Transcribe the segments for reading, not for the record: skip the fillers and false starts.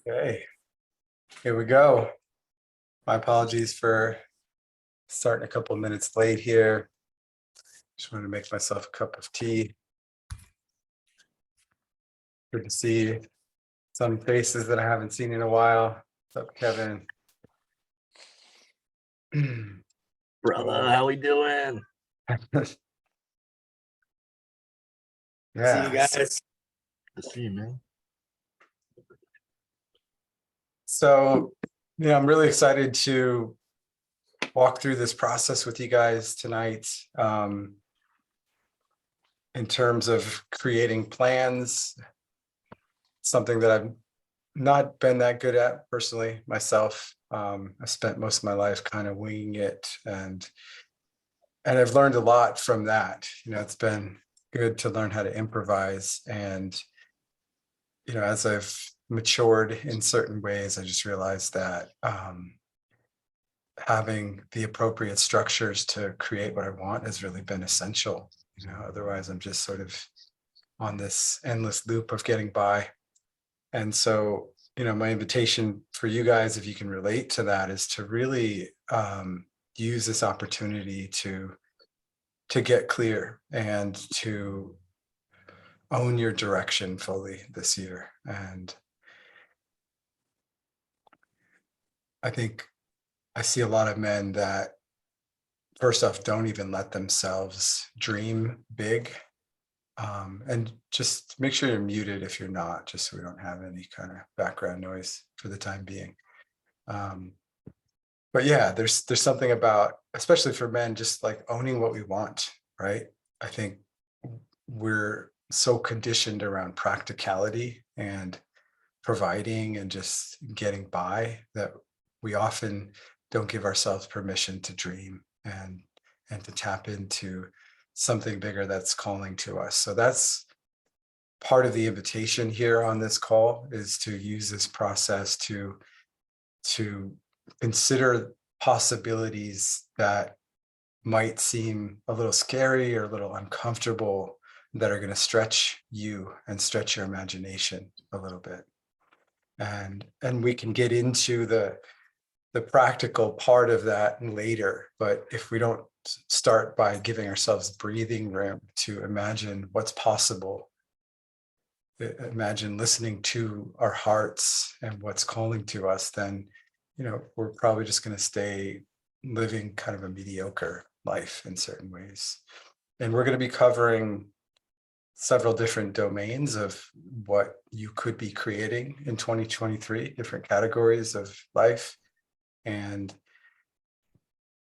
Okay, here we go. My apologies for starting a couple of minutes late here. Just wanted to make myself a cup of tea. Good to see some faces that I haven't seen in a while. What's up, Kevin? Brother, how we doing? See you Yeah. guys. Good to see you, man. So, I'm really excited to walk through this process with you guys tonight. In terms of creating plans, something that I've not been that good at personally myself. I spent most of my life kind of winging it, and I've learned a lot from that. It's been good to learn how to improvise, and as I've matured in certain ways, I just realized that having the appropriate structures to create what I want has really been essential. Otherwise I'm just sort of on this endless loop of getting by. And so, my invitation for you guys, if you can relate to that, is to really use this opportunity to get clear and to own your direction fully this year. And I think I see a lot of men that, first off, don't even let themselves dream big. And just make sure you're muted if you're not, just so we don't have any kind of background noise for the time being. But yeah, there's something about, especially for men, just like owning what we want, right? I think we're so conditioned around practicality and providing and just getting by that we often don't give ourselves permission to dream and to tap into something bigger that's calling to us. So that's part of the invitation here on this call, is to use this process to consider possibilities that might seem a little scary or a little uncomfortable, that are going to stretch you and stretch your imagination a little bit. And we can get into the practical part of that later. But if we don't start by giving ourselves breathing room to imagine what's possible, imagine listening to our hearts and what's calling to us, then we're probably just going to stay living kind of a mediocre life in certain ways. And we're going to be covering several different domains of what you could be creating in 2023, different categories of life. And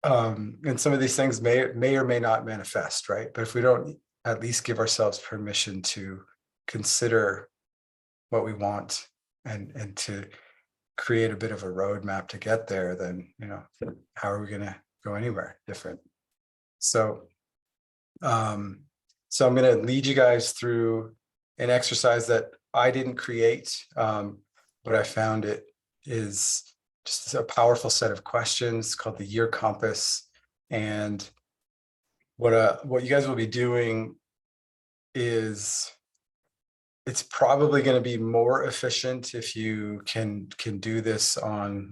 some of these things may or may not manifest, right? But if we don't at least give ourselves permission to consider what we want and to create a bit of a roadmap to get there, then how are we going to go anywhere different? So I'm going to lead you guys through an exercise that I didn't create, but I found it is just a powerful set of questions called the Year Compass. And what you guys will be doing is, it's probably going to be more efficient if you can do this on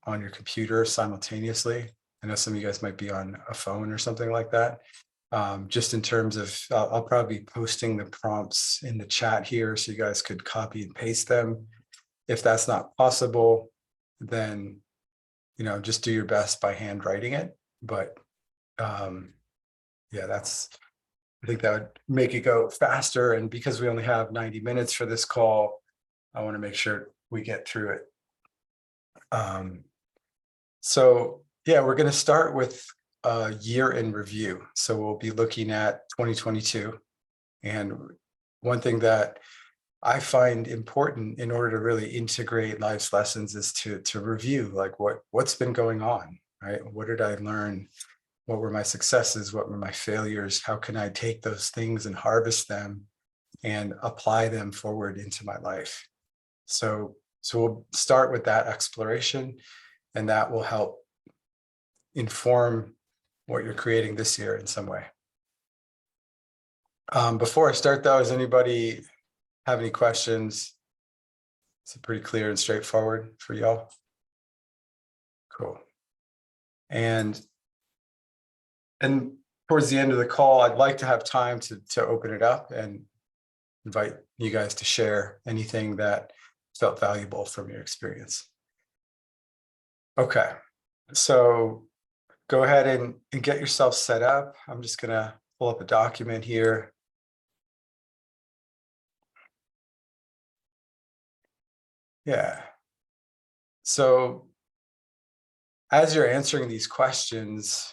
on your computer simultaneously. I know some of you guys might be on a phone or something like that. Just in terms of, I'll probably be posting the prompts in the chat here so you guys could copy and paste them. If that's not possible, then just do your best by hand writing it. But yeah, I think that would make it go faster. And because we only have 90 minutes for this call, I want to make sure we get through it. So yeah, we're going to start with a year in review. So we'll be looking at 2022. And one thing that I find important in order to really integrate life's lessons is to review, like what's been going on, right? What did I learn? What were my successes? What were my failures? How can I take those things and harvest them and apply them forward into my life? So we'll start with that exploration, and that will help inform what you're creating this year in some way. Before I start though, does anybody have any questions? Is it pretty clear and straightforward for y'all? Cool. And towards the end of the call, I'd like to have time to open it up and invite you guys to share anything that felt valuable from your experience. Okay, so go ahead and get yourself set up. I'm just gonna pull up a document here. Yeah. So as you're answering these questions,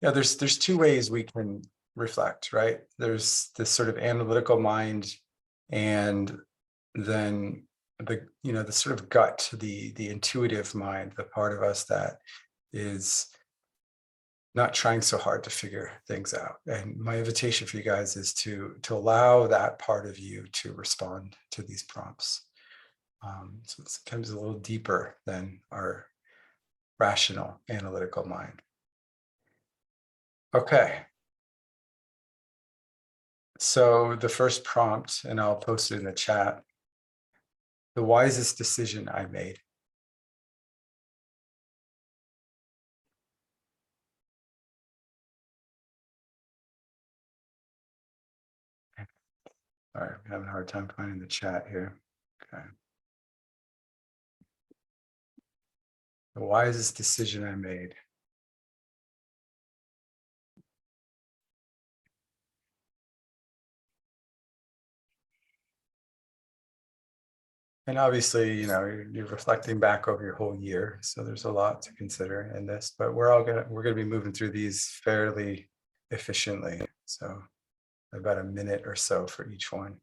there's two ways we can reflect, right? There's this sort of analytical mind, and then the sort of gut, the intuitive mind, the part of us that is not trying so hard to figure things out. And my invitation for you guys is to allow that part of you to respond to these prompts. So it's sometimes a little deeper than our rational analytical mind. Okay. So the first prompt, and I'll post it in the chat: the wisest decision I made. All right, I'm having a hard time finding the chat here. Okay. The wisest decision I made. And obviously, you're reflecting back over your whole year, so there's a lot to consider in this. But we're gonna be moving through these fairly efficiently. So about a minute or so for each one.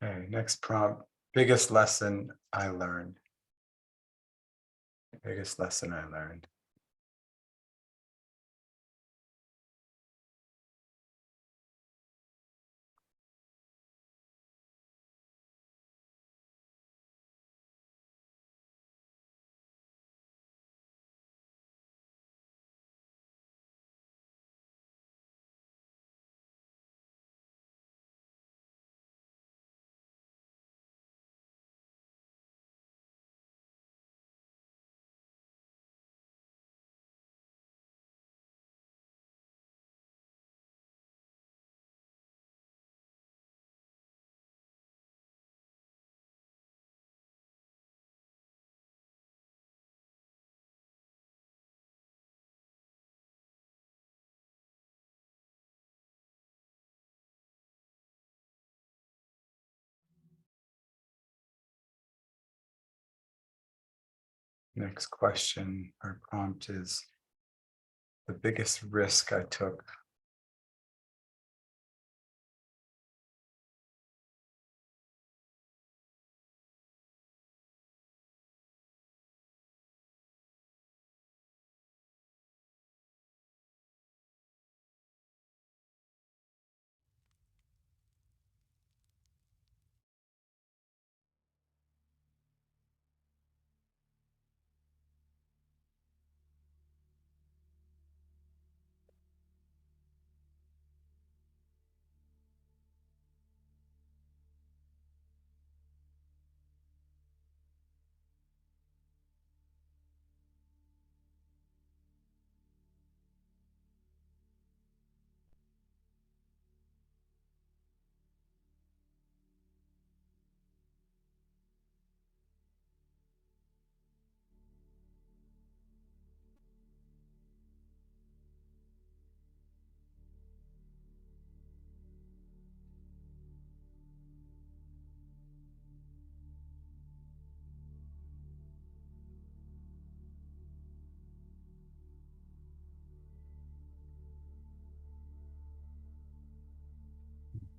Okay, next prompt: biggest lesson I learned. Biggest lesson I learned. Next question or prompt is the biggest risk I took.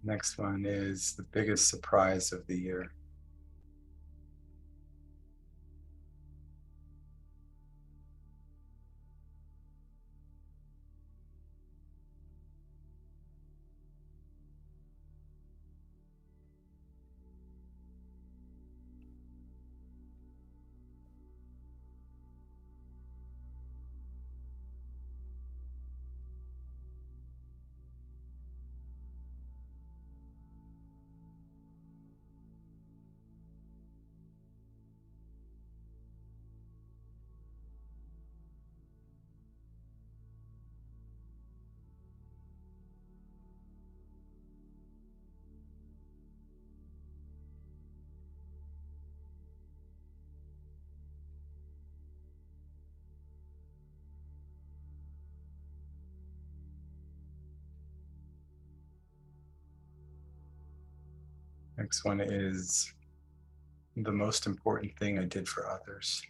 Next one is the biggest surprise of the year. Next one is the most important thing I did for others.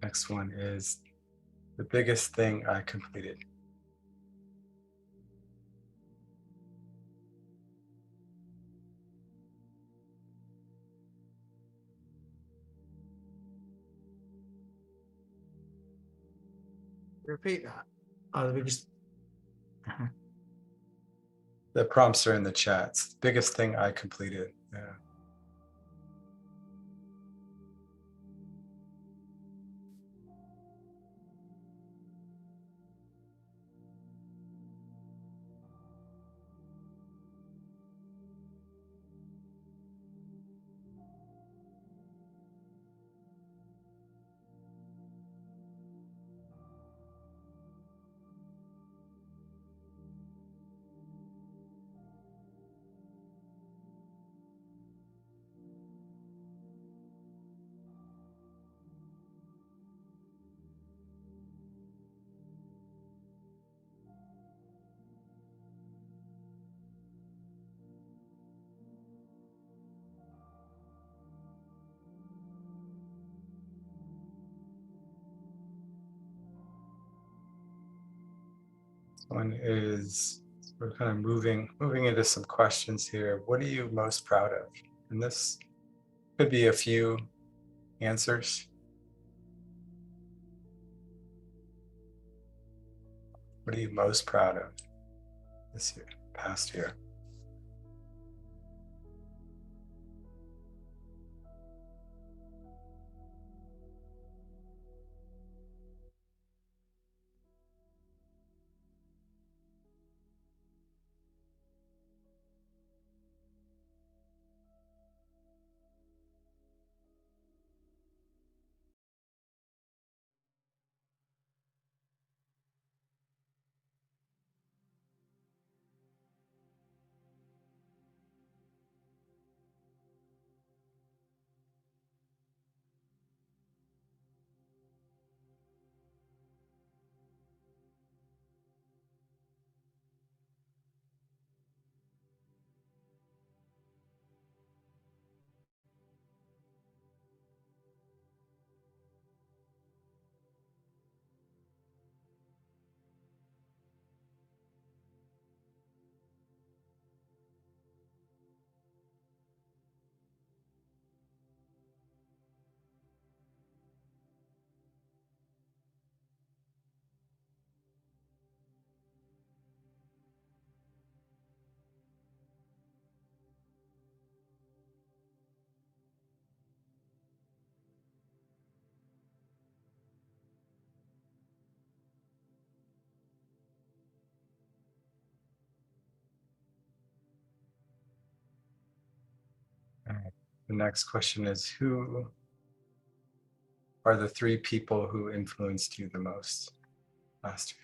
Next one is the biggest thing I completed. Repeat that. We just. The prompts are in the chats. Biggest thing I completed. Yeah. One is we're kind of moving into some questions here. What are you most proud of? And this could be a few answers. What are you most proud of this year, past year? The next question is, who are the 3 people who influenced you the most last year?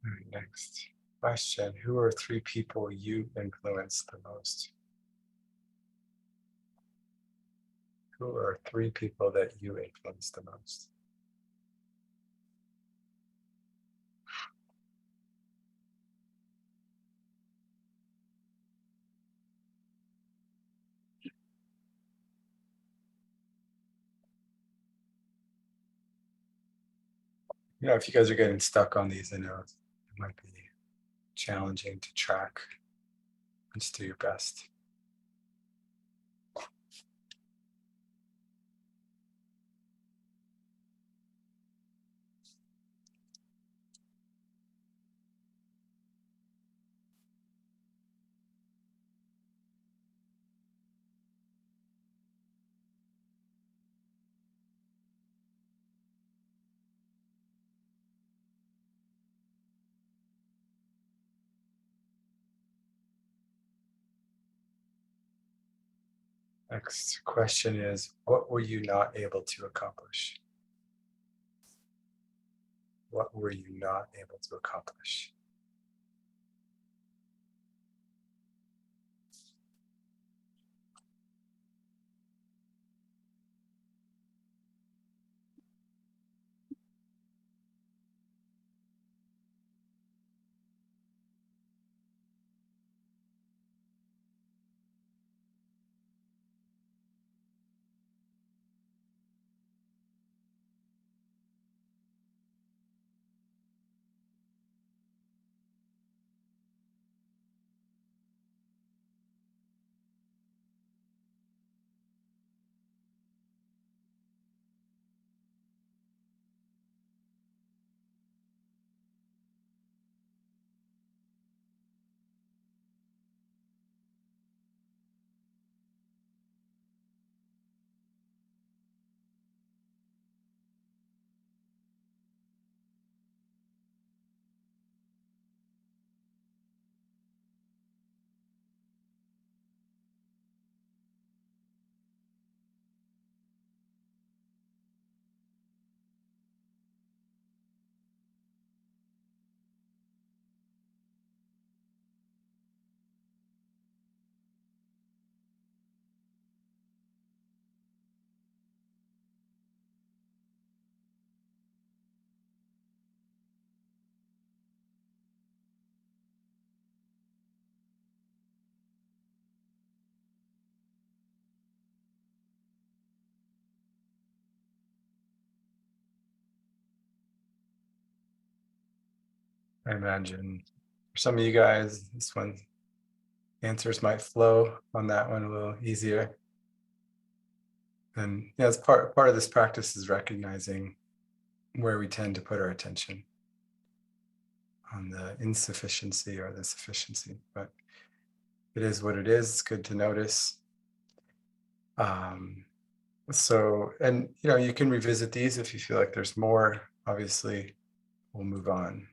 All right, next question. Who are 3 people you influenced the most? Who are 3 people that you influenced the most? If you guys are getting stuck on these, I know it might be challenging to track. Just do your best. Next question is, what were you not able to accomplish? What were you not able to accomplish? I imagine for some of you guys, this one answers might flow on that one a little easier. And it's part of this practice is recognizing where we tend to put our attention on the insufficiency or the sufficiency, but it is what it is. It's good to notice. And you can revisit these if you feel like there's more. Obviously, we'll move on.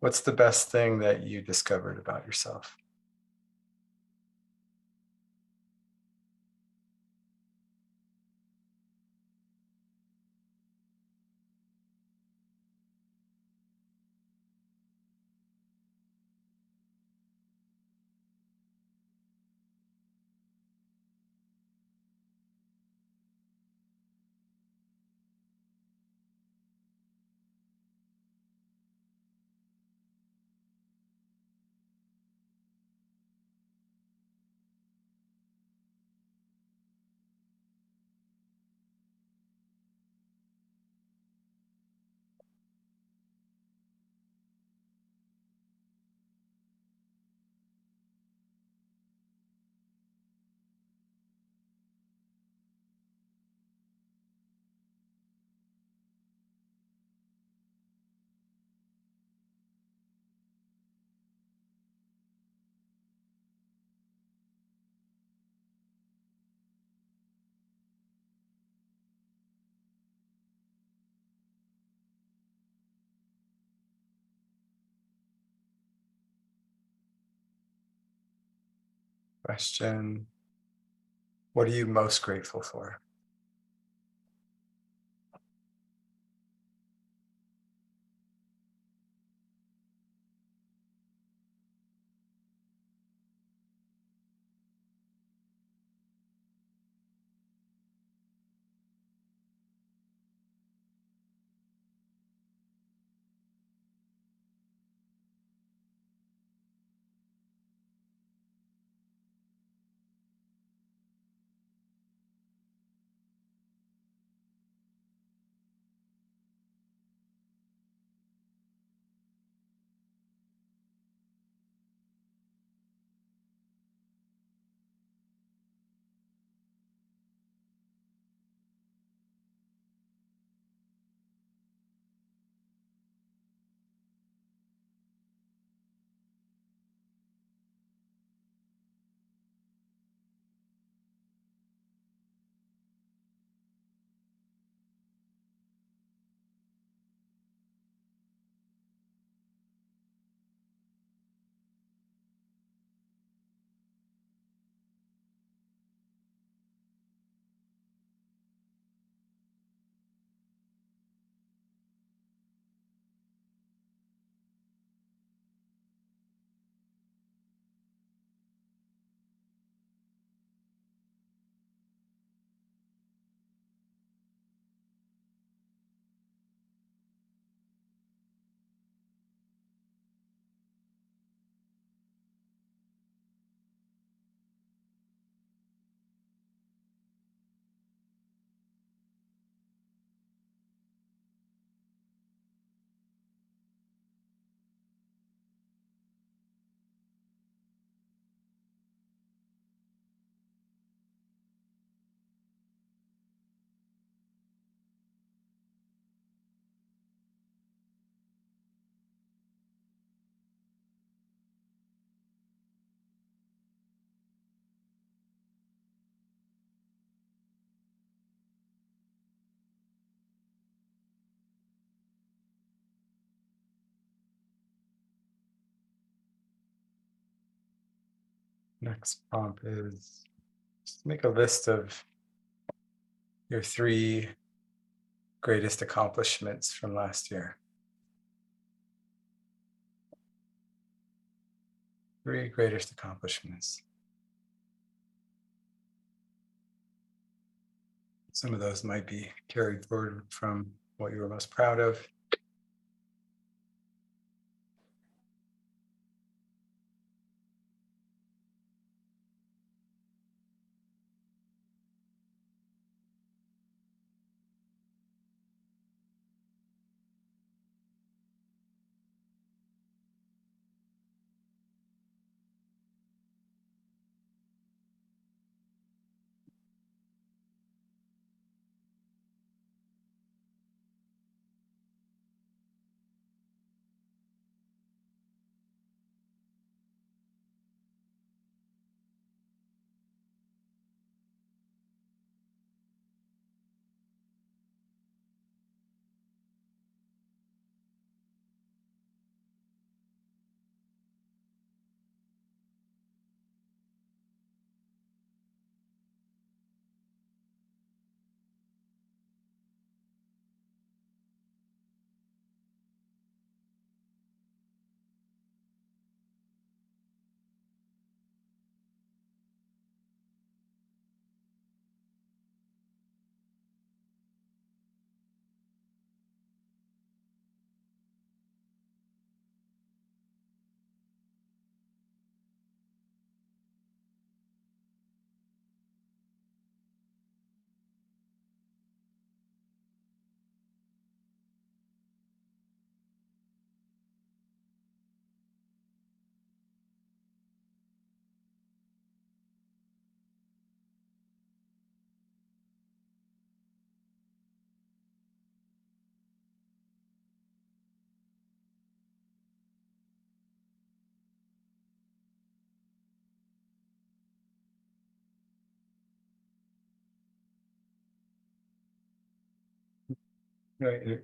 What's the best thing that you discovered about yourself? question. What are you most grateful for? Next prompt is just make a list of your 3 greatest accomplishments from last year. 3 greatest accomplishments. Some of those might be carried forward from what you were most proud of.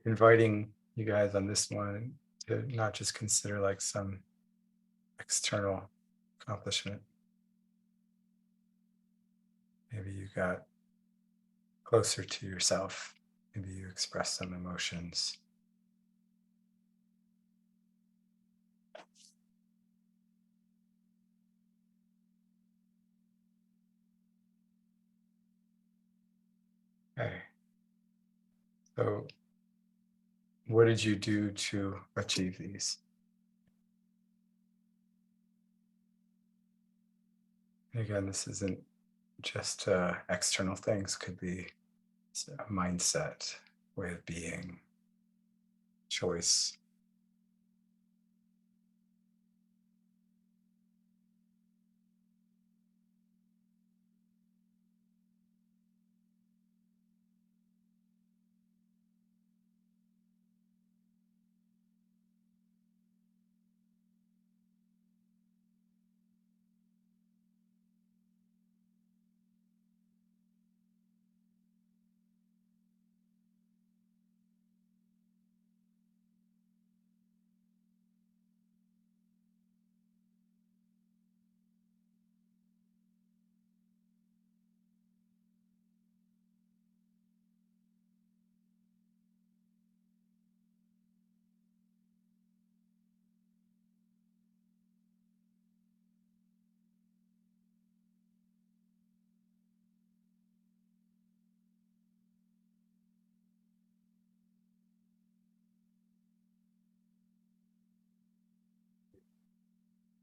Inviting you guys on this one to not just consider like some external accomplishment, Maybe you got closer to yourself. Maybe you expressed some emotions. Okay. So, what did you do to achieve these? Again, this isn't just external things, could be a mindset, way of being, choice.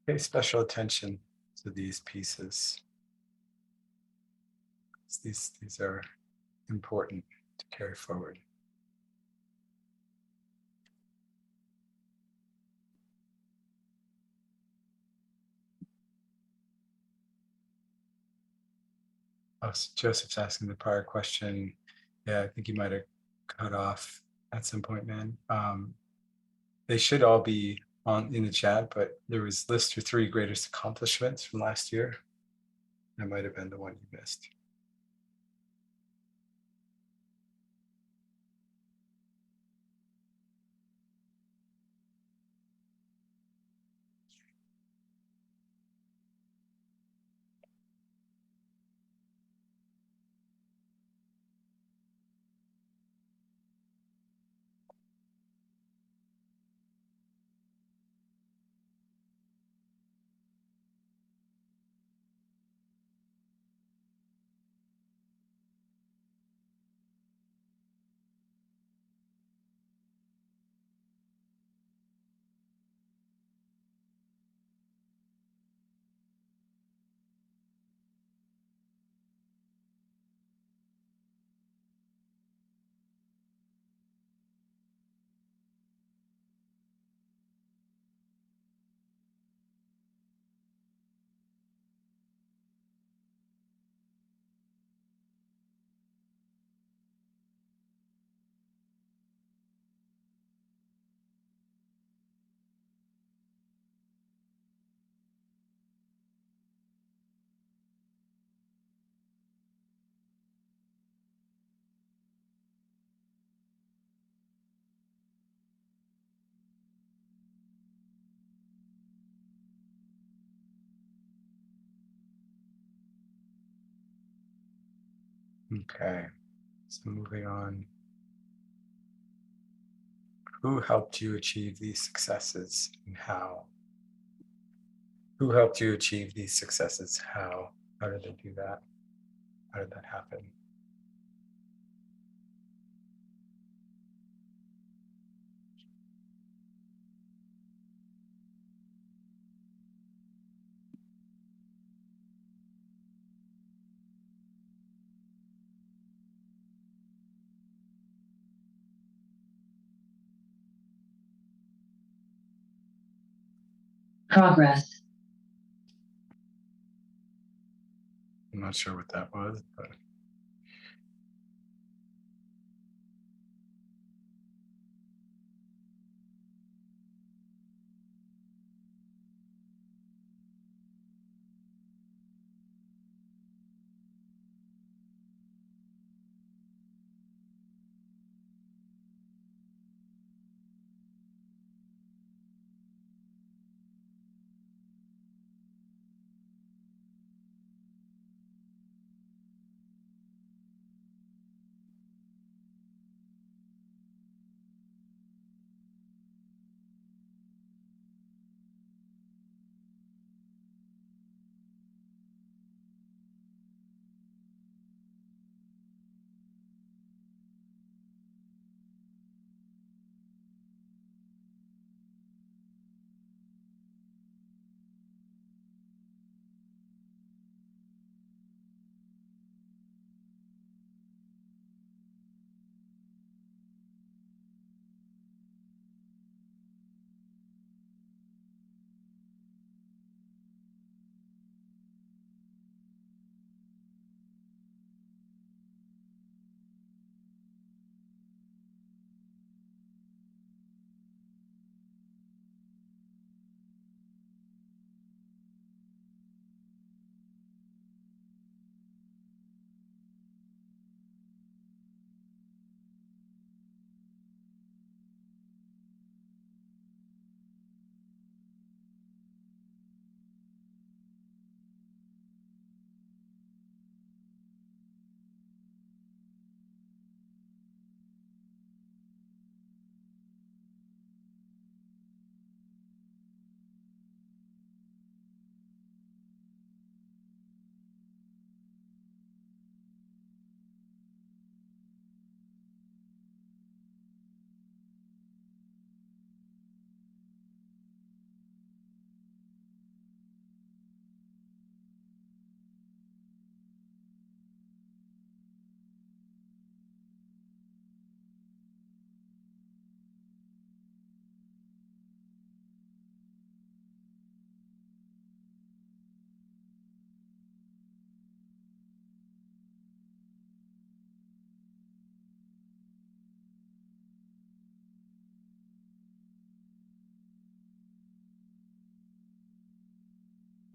Pay special attention to these pieces. These are important to carry forward. Oh, Joseph's asking the prior question. Yeah, I think you might have cut off at some point, man. They should all be on in the chat, but there was list your 3 greatest accomplishments from last year. That might have been the one you missed. Okay, so moving on. Who helped you achieve these successes and how? Who helped you achieve these successes? How? How did they do that? How did that happen? Progress. I'm not sure what that was, but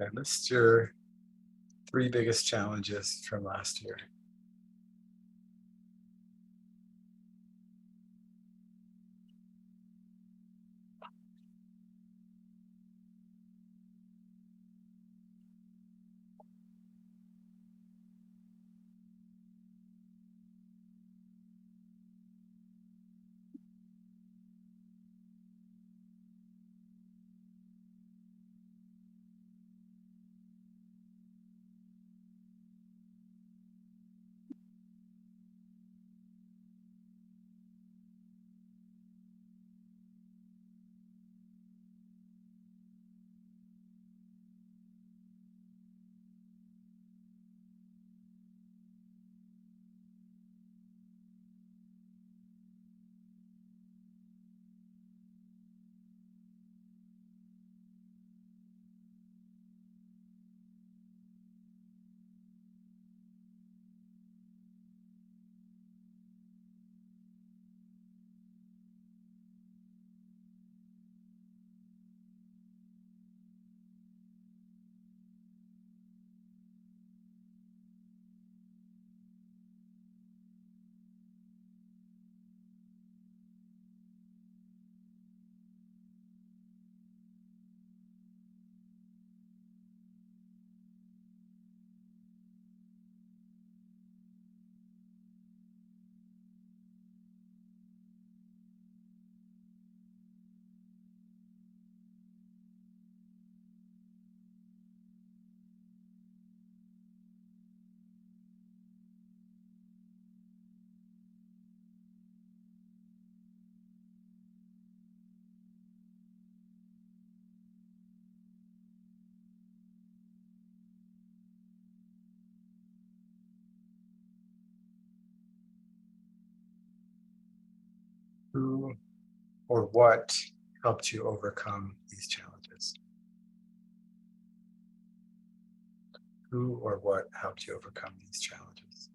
And list your 3 biggest challenges from last year. Who or what helped you overcome these challenges? Who or what helped you overcome these challenges?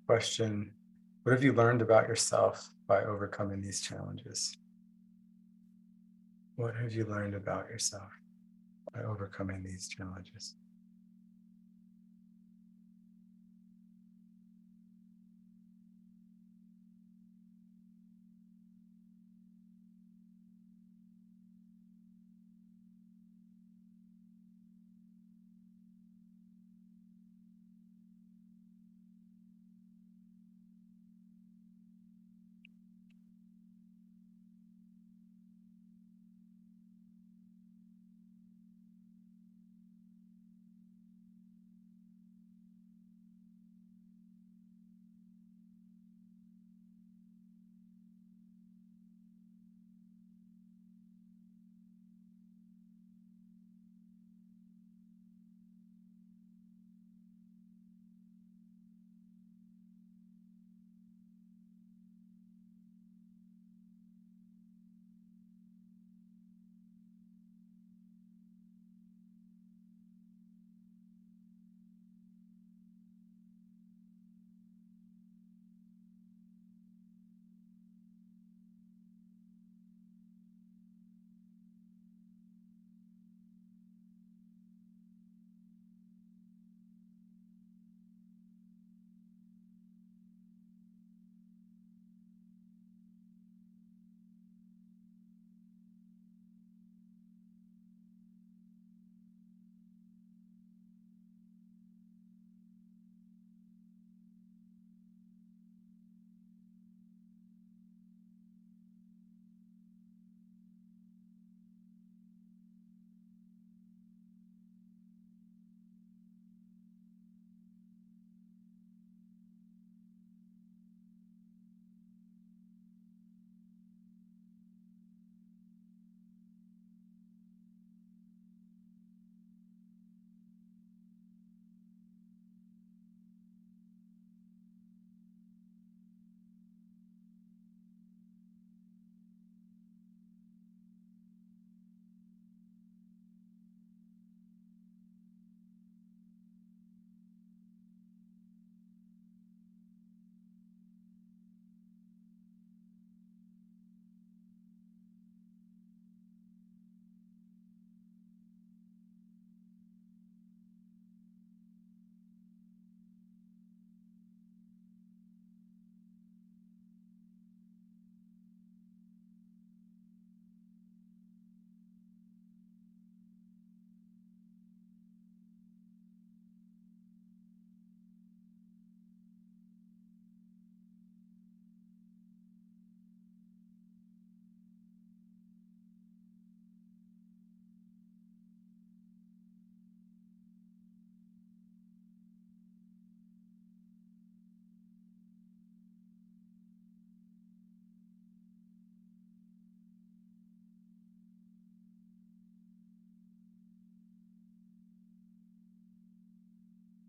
question. What have you learned about yourself by overcoming these challenges? What have you learned about yourself by overcoming these challenges?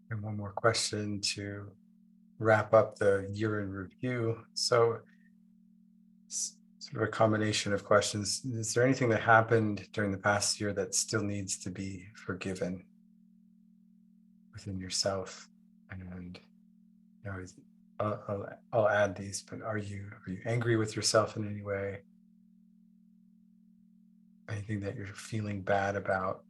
And one more question to wrap up the year in review. So, sort of a combination of questions. Is there anything that happened during the past year that still needs to be forgiven within yourself? And you know, I'll add these, but are you angry with yourself in any way? Anything that you're feeling bad about?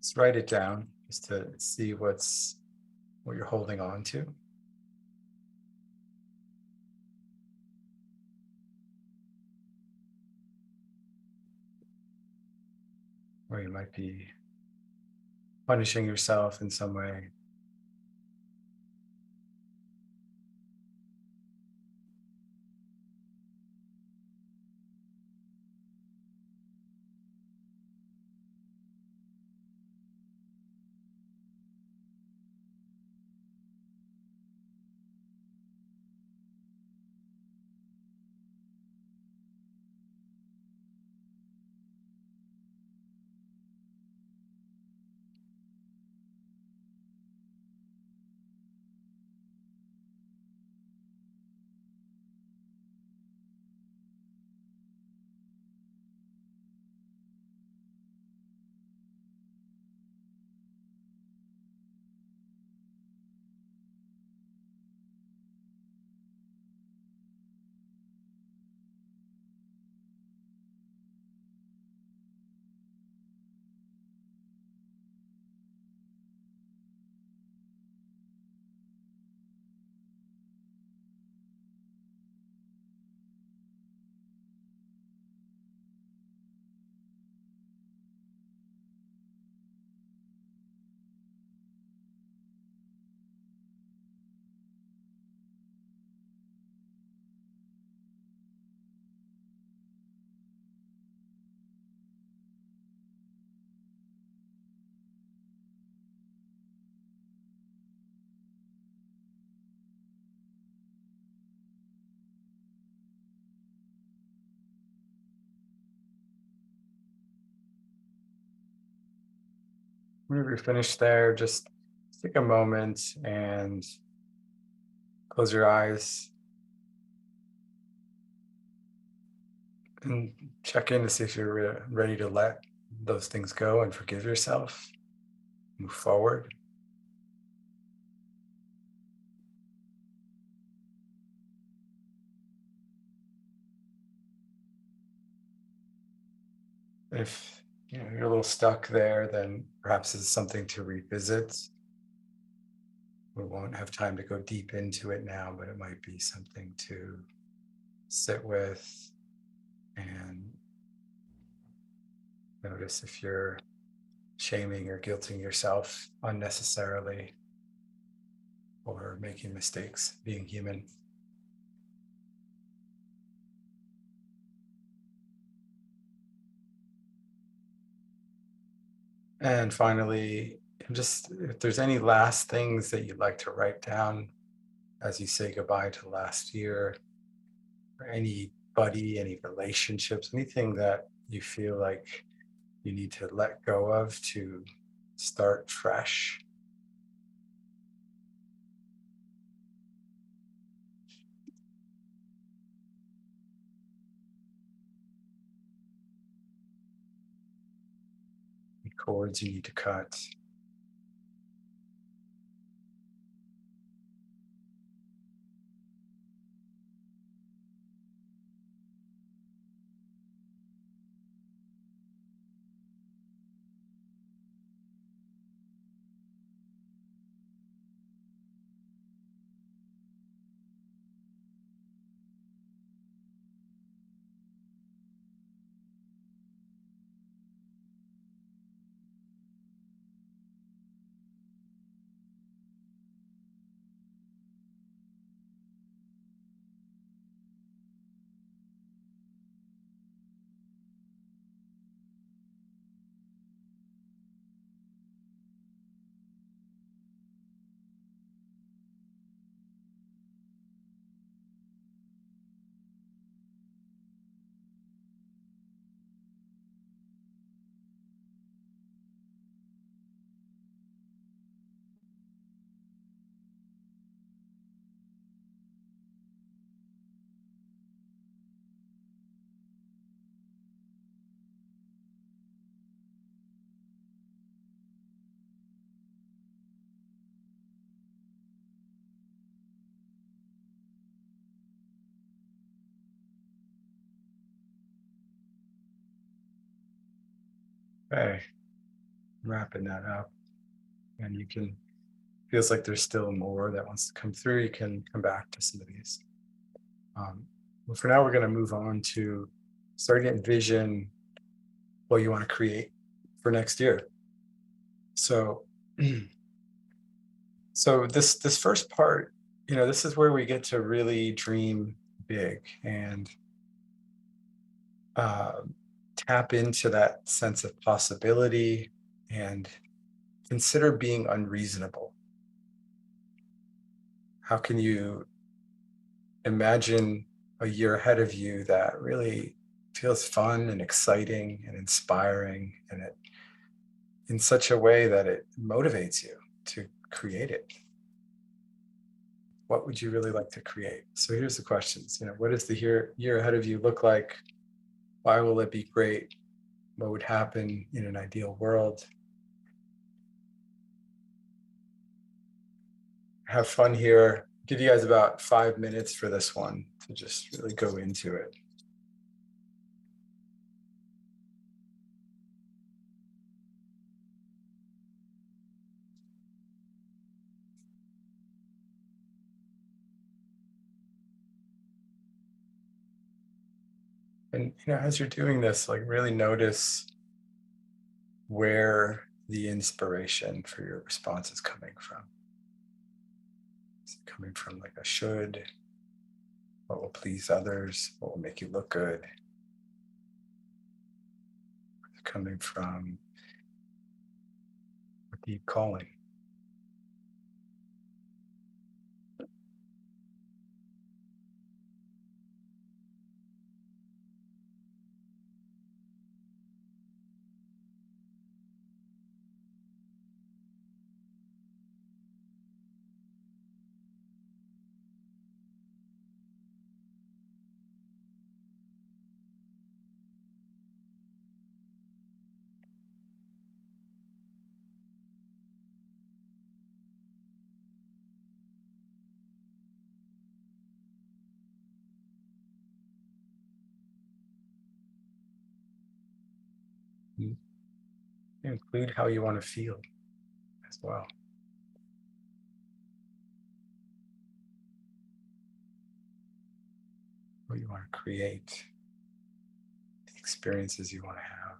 Just write it down just to see what you're holding on to. Or you might be punishing yourself in some way. whenever you're finished there, just take a moment and close your eyes and check in to see if you're ready to let those things go and forgive yourself, move forward. If you're a little stuck there, then perhaps it's something to revisit. We won't have time to go deep into it now, but it might be something to sit with and notice if you're shaming or guilting yourself unnecessarily or making mistakes, being human. And finally, just if there's any last things that you'd like to write down as you say goodbye to last year, or anybody, any relationships, anything that you feel like you need to let go of to start fresh. Any cords you need to cut. Okay, wrapping that up. And you can, feels like there's still more that wants to come through. You can come back to some of these. Well, for now, we're going to move on to starting to envision what you want to create for next year. So, so this first part, this is where we get to really dream big and tap into that sense of possibility and consider being unreasonable. How can you imagine a year ahead of you that really feels fun and exciting and inspiring, and it in such a way that it motivates you to create it? What would you really like to create? So here's the questions. What does the year ahead of you look like? Why will it be great? What would happen in an ideal world? Have fun here. Give you guys about 5 minutes for this one to just really go into it. And as you're doing this, like, really notice where the inspiration for your response is coming from. Is it coming from like a should? What will please others? What will make you look good? Is it coming from a deep calling? Include how you want to feel as well. What you want to create, the experiences you want to have.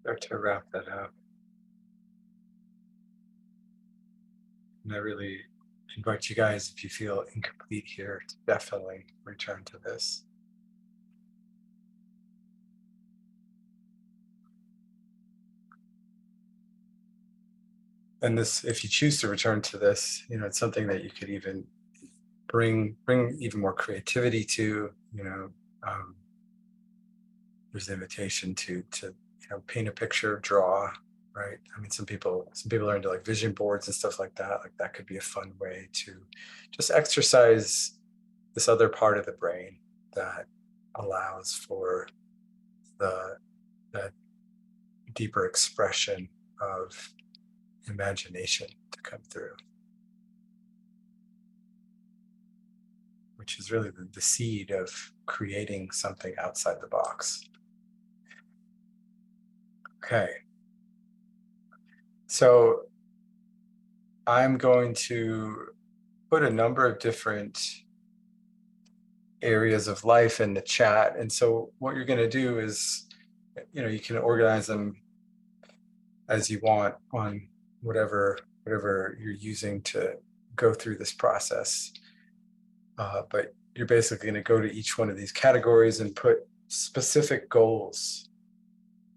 Start to wrap that up. And I really invite you guys, if you feel incomplete here, to definitely return to this. And this, if you choose to return to this, it's something that you could even bring even more creativity to. Um, there's an invitation to paint a picture, draw, right? I mean, some people are into like vision boards and stuff like that. Like that could be a fun way to just exercise this other part of the brain that allows for that deeper expression of imagination to come through, which is really the seed of creating something outside the box. Okay. So I'm going to put a number of different areas of life in the chat. And so what you're going to do is, you can organize them as you want on whatever whatever you're using to go through this process. But you're basically going to go to each one of these categories and put specific goals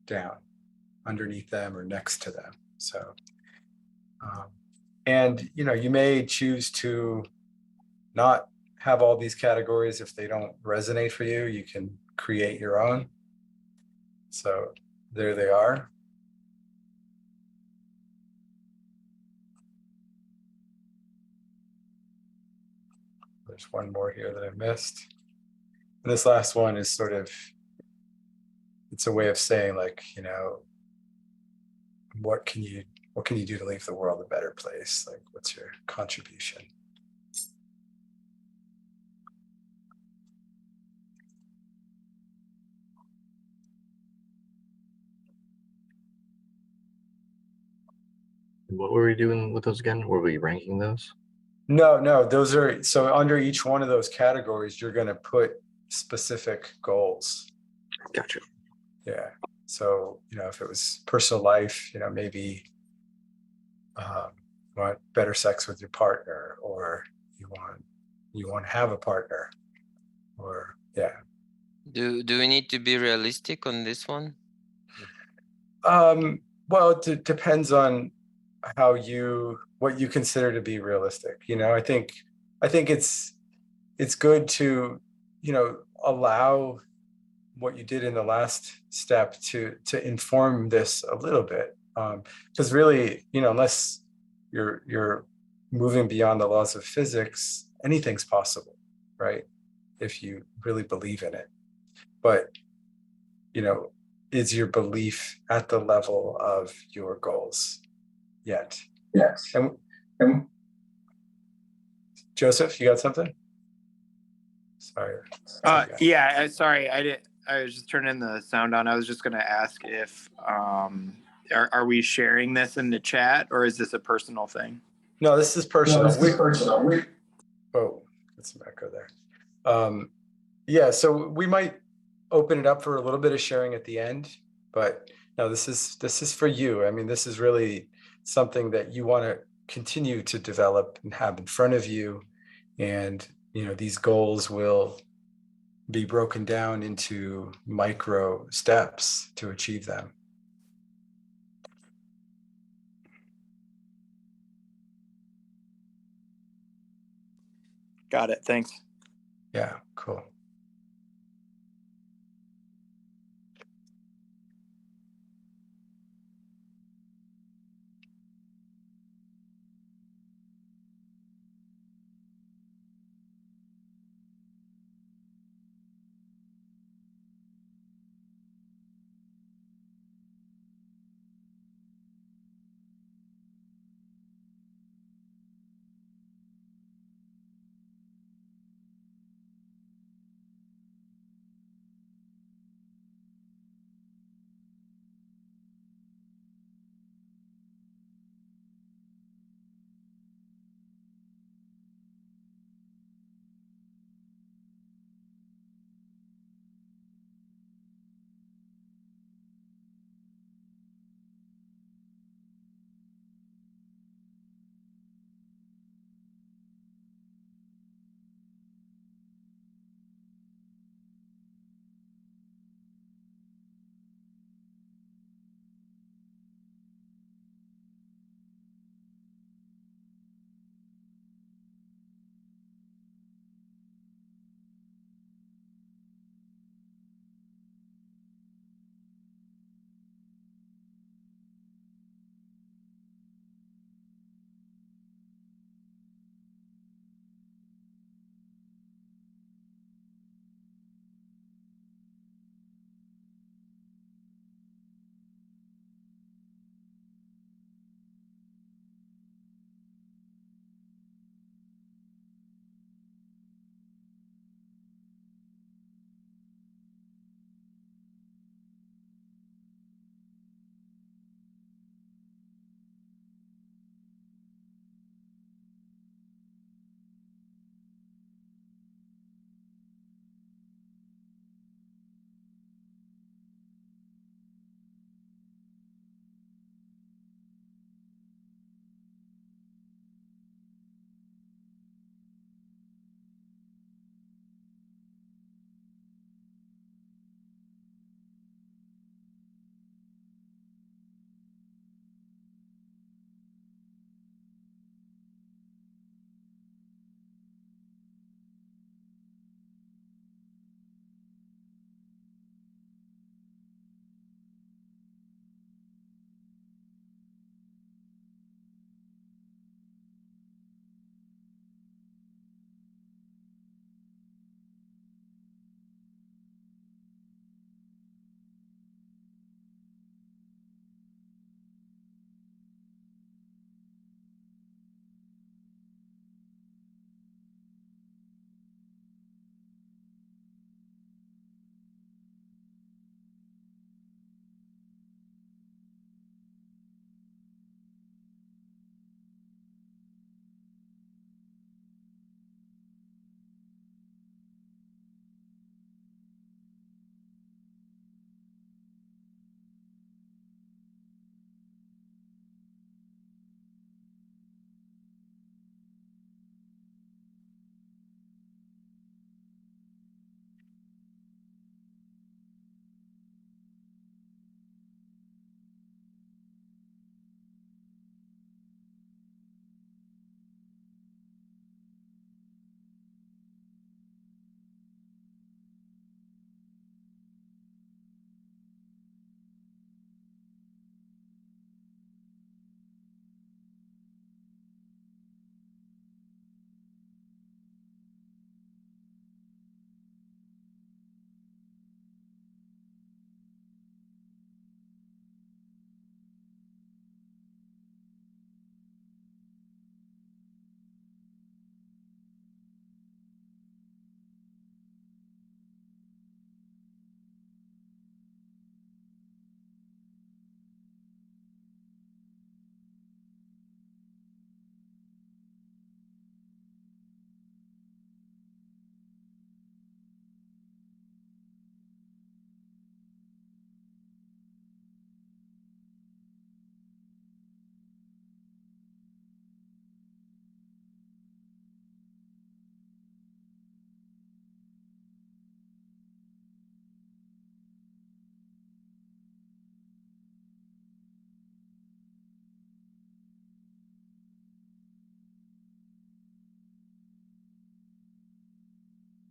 down underneath them or next to them. So, and you may choose to not have all these categories if they don't resonate for you. You can create your own. So there they are. There's one more here that I missed. And this last one is sort of, it's a way of saying like, what can you do to leave the world a better place? Like, what's your contribution? What were we doing with those again? Were we ranking those? No, those are, so under each one of those categories, you're going to put specific goals. Gotcha. Yeah. So, if it was personal life, maybe you want better sex with your partner, or you want to have a partner, or yeah. Do we need to be realistic on this one? Well, it depends on what you consider to be realistic. I think it's good to, allow what you did in the last step to inform this a little bit. Because really, unless you're moving beyond the laws of physics, anything's possible, right? If you really believe in it. But, is your belief at the level of your goals yet? Yes. And Joseph, you got something? Sorry. Yeah, sorry, I was just turning the sound on. I was just going to ask if are we sharing this in the chat, or is this a personal thing? No, this is personal. Oh, that's some echo there. Yeah, so we might open it up for a little bit of sharing at the end, but no, this is for you. I mean, this is really something that you want to continue to develop and have in front of you. And, these goals will be broken down into micro steps to achieve them. got it. Thanks. Yeah, cool.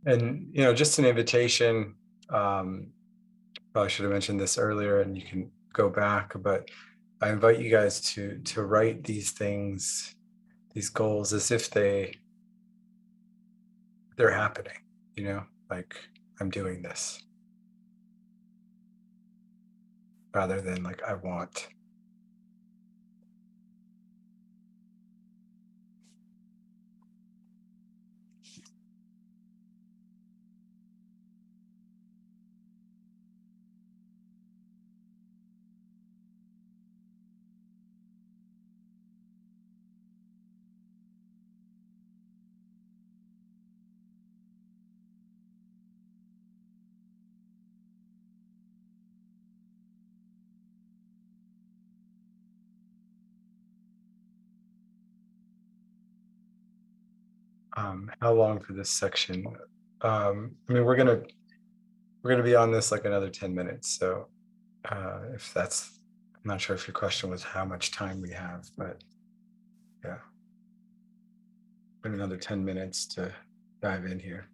And, you know, just an invitation, probably should have mentioned this earlier and you can go back, but I invite you guys to write these things, these goals as if they're happening, you know, like I'm doing this rather than like I want. How long for this section? I mean, we're gonna be on this like another 10 minutes. So if that's, I'm not sure if your question was how much time we have, but yeah. Another 10 minutes to dive in here.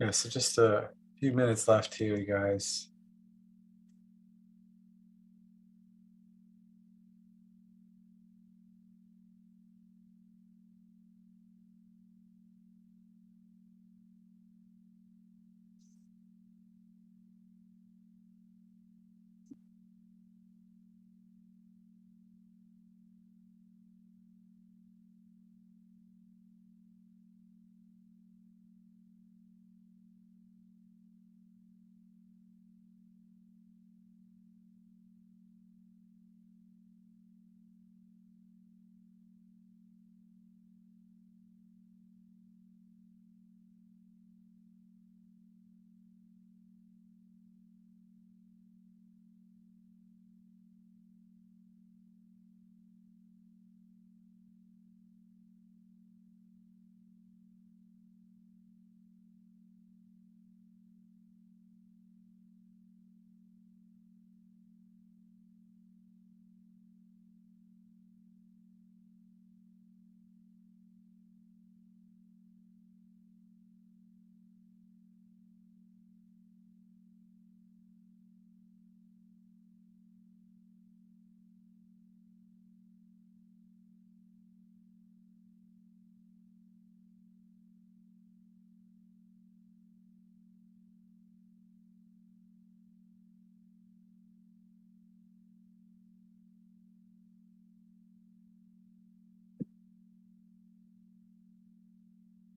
Yeah, so just a few minutes left here, you guys.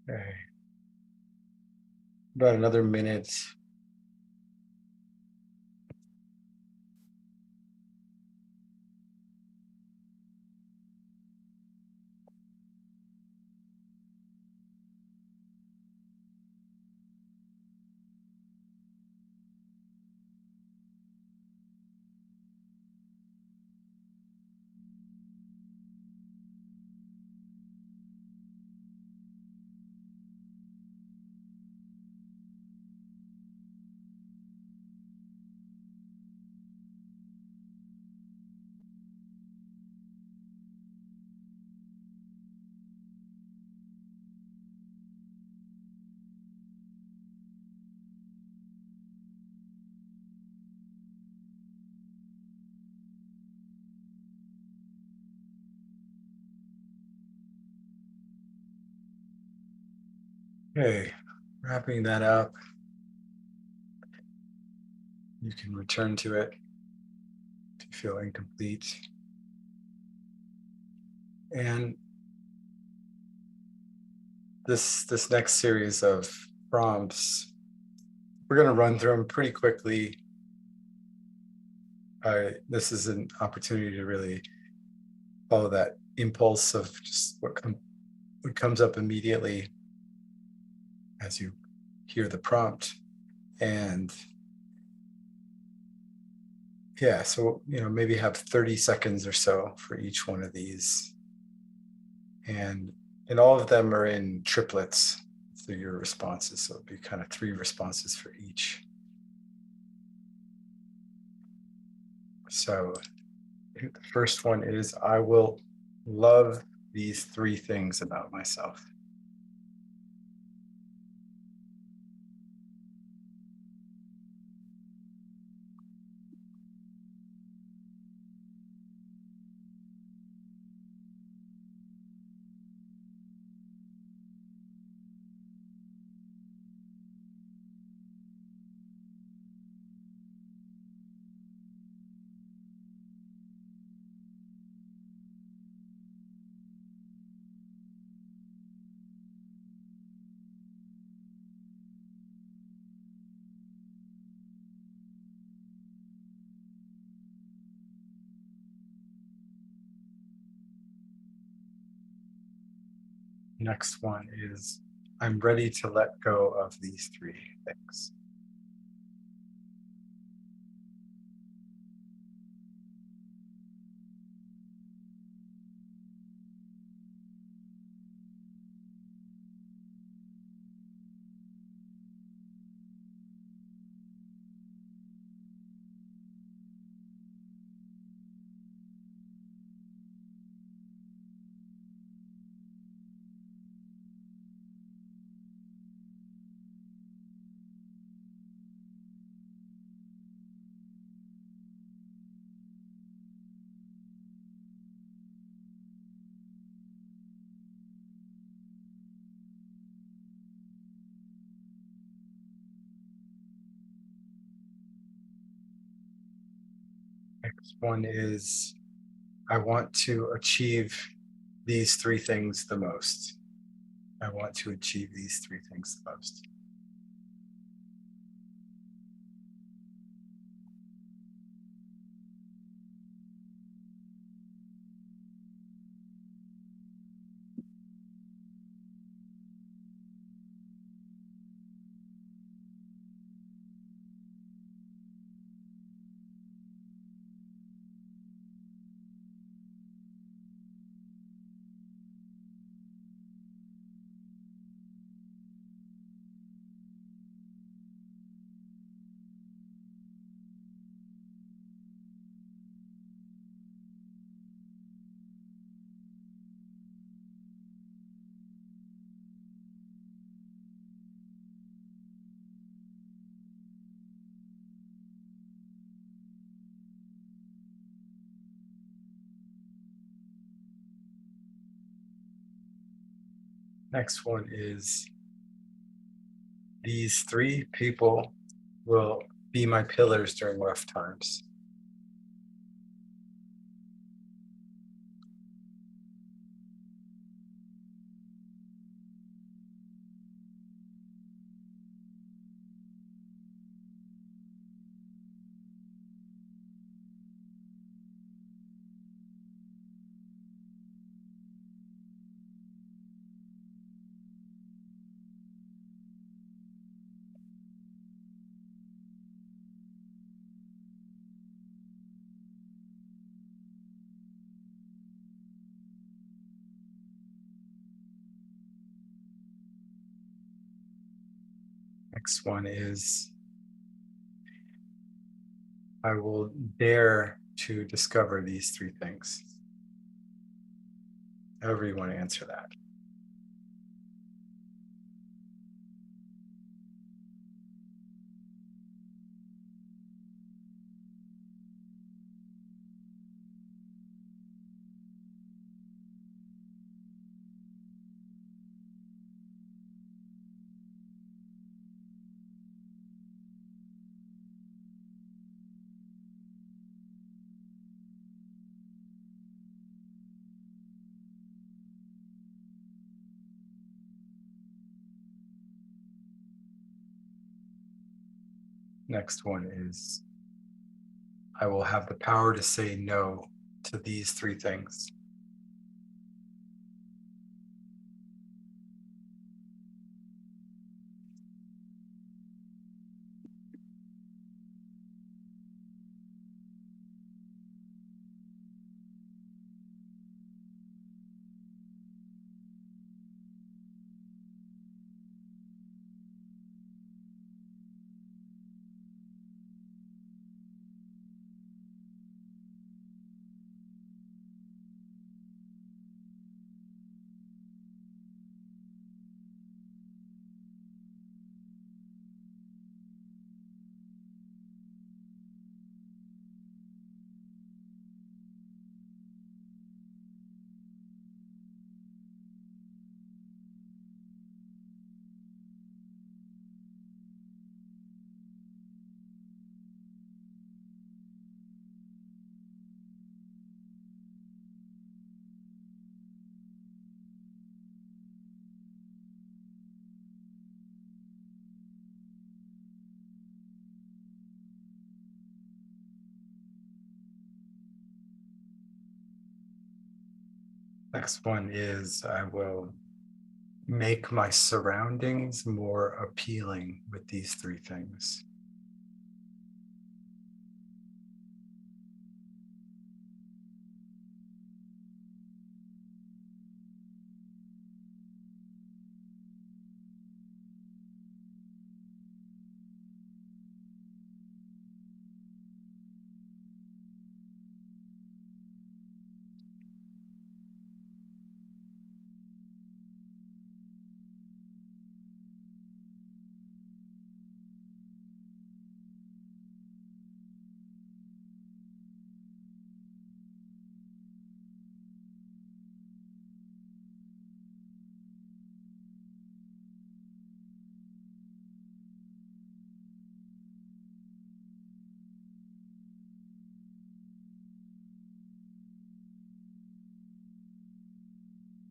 Okay. About another minute. Okay, wrapping that up. You can return to it if you feel incomplete. And this next series of prompts, we're going to run through them pretty quickly. This is an opportunity to really follow that impulse of just what comes up immediately as you hear the prompt. And yeah, so maybe have 30 seconds or so for each one of these. And all of them are in triplets. So your responses, so it'd be kind of 3 responses for each. So the first one is, I will love these 3 things about myself. Next one is, I'm ready to let go of these 3 things. One is I want to achieve these three things the most. I want to achieve these three things the most. Next one is these three people will be my pillars during rough times. Next one is I will dare to discover these three things. However you want to answer that. Next one is I will have the power to say no to these three things. Next one is I will make my surroundings more appealing with these three things.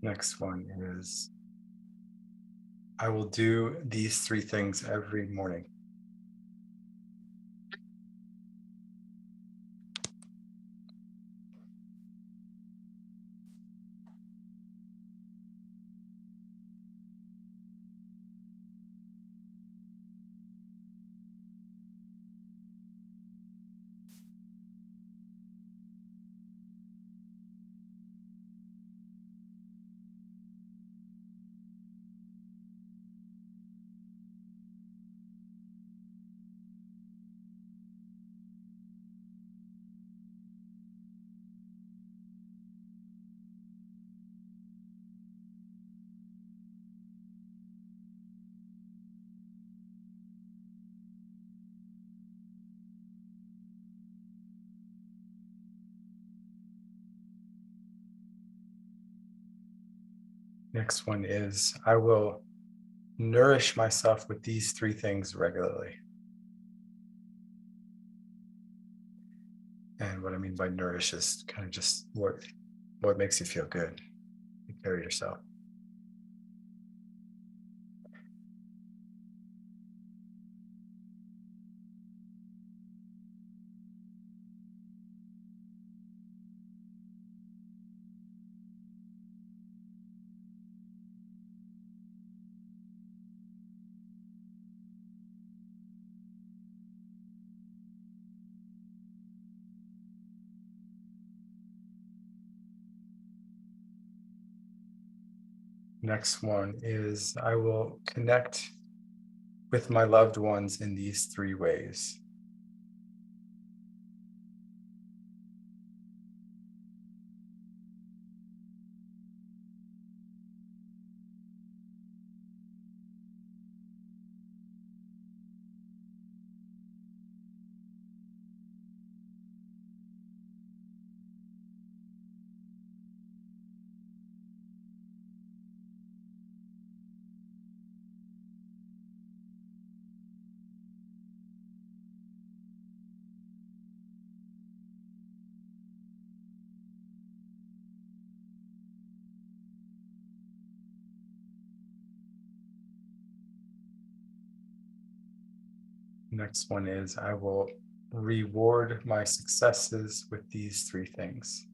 Next one is I will do these three things every morning. Next one is I will nourish myself with these three things regularly. And what I mean by nourish is kind of just what makes you feel good. Take care of yourself. Next one is I will connect with my loved ones in these three ways. Next one is I will reward my successes with these three things.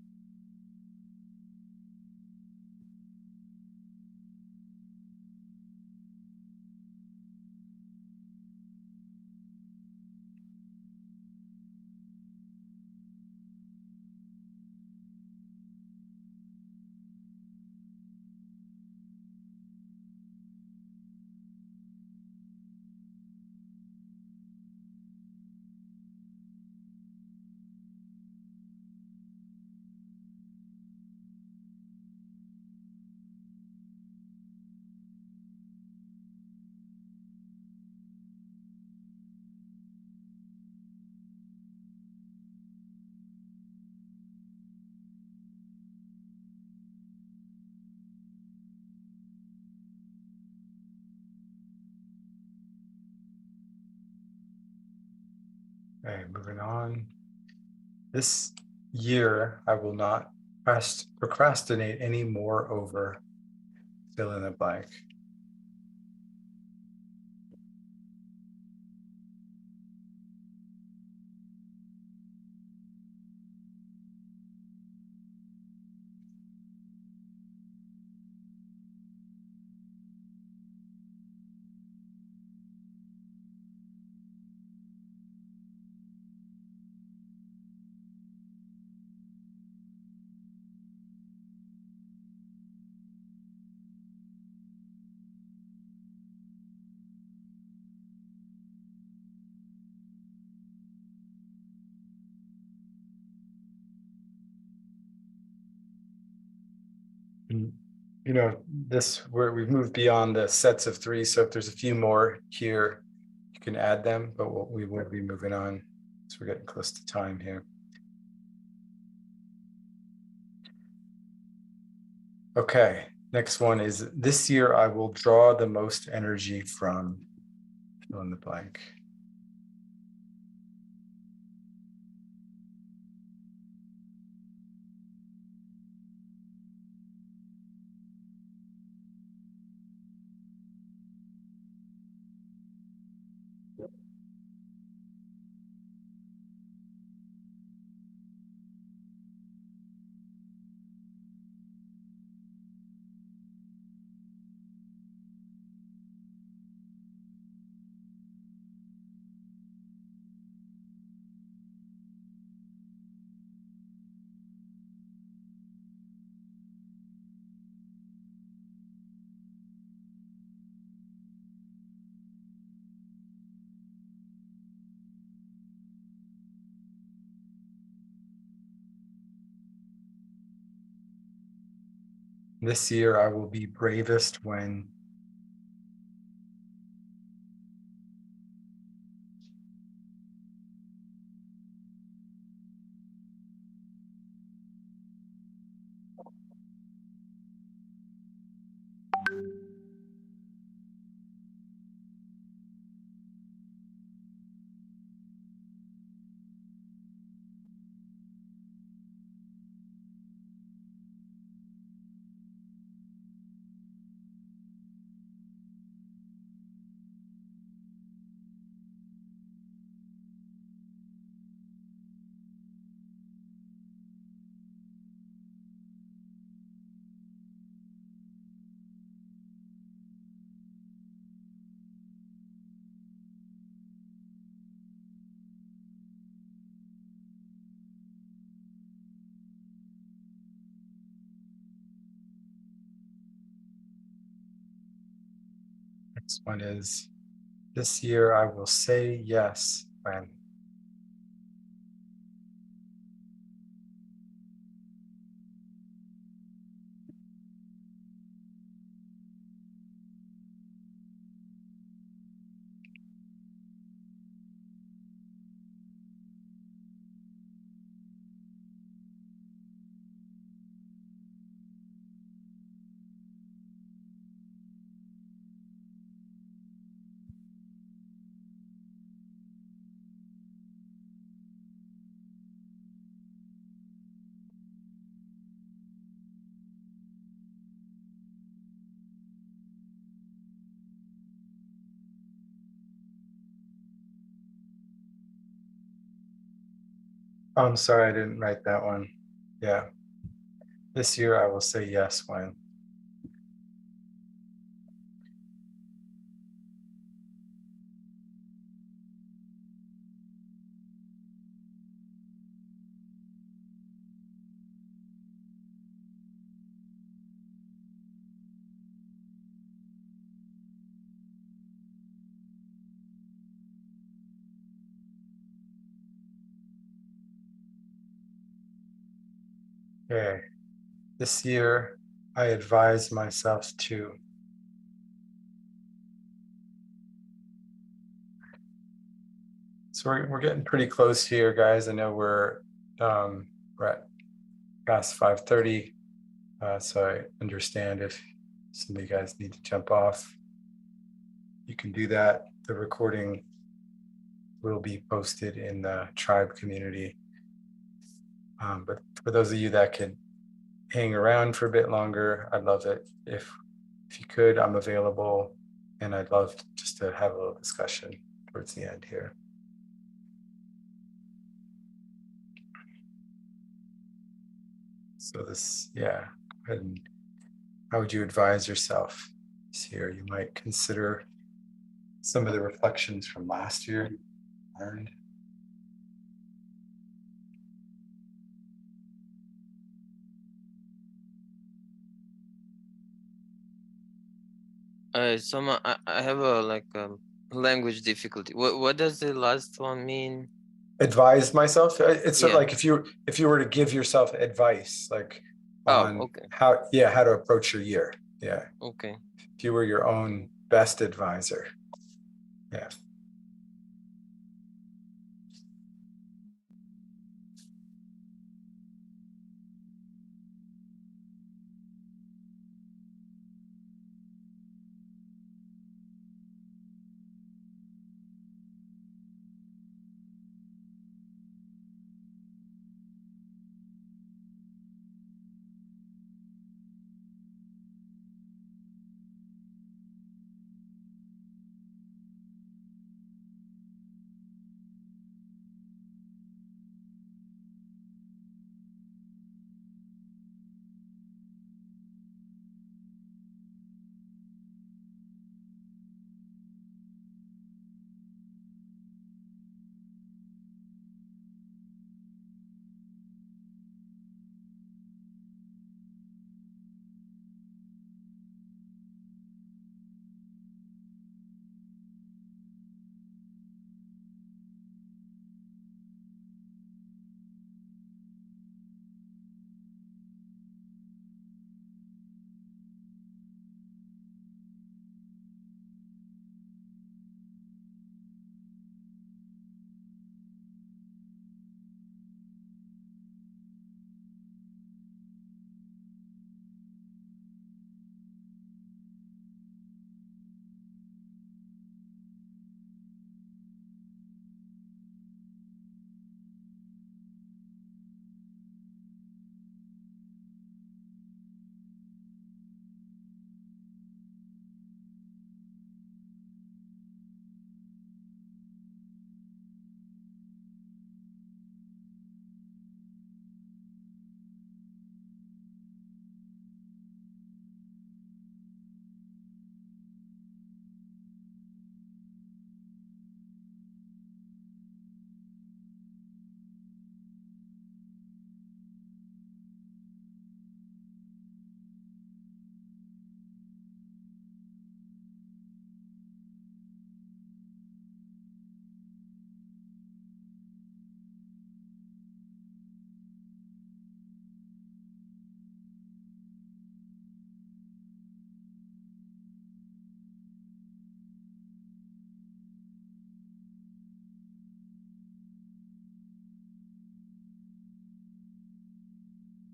Okay, moving on. This year, I will not procrastinate any more over fill in the blank. And, you know, we've moved beyond the sets of three. So if there's a few more here, you can add them, but we will be moving on. So we're getting close to time here. Okay, next one is this year I will draw the most energy from fill in the blank. This year I will be bravest when next one is this year I will say yes when oh, I'm sorry, I didn't write that one. Yeah. This year I will say yes when okay. This year I advise myself to so we're getting pretty close here, guys. I know we're at past 5:30. So I understand if some of you guys need to jump off. You can do that. The recording will be posted in the tribe community. But for those of you that can hang around for a bit longer, I'd love it. If you could, I'm available, and I'd love just to have a little discussion towards the end here. So this, yeah, and how would you advise yourself this year? You might consider some of the reflections from last year learned. I have a language difficulty. What does the last one mean? Advise myself. It's sort of Yeah. like if you were to give yourself advice, like Oh, on okay. how to approach your year. Yeah. Okay. If you were your own best advisor. Yeah.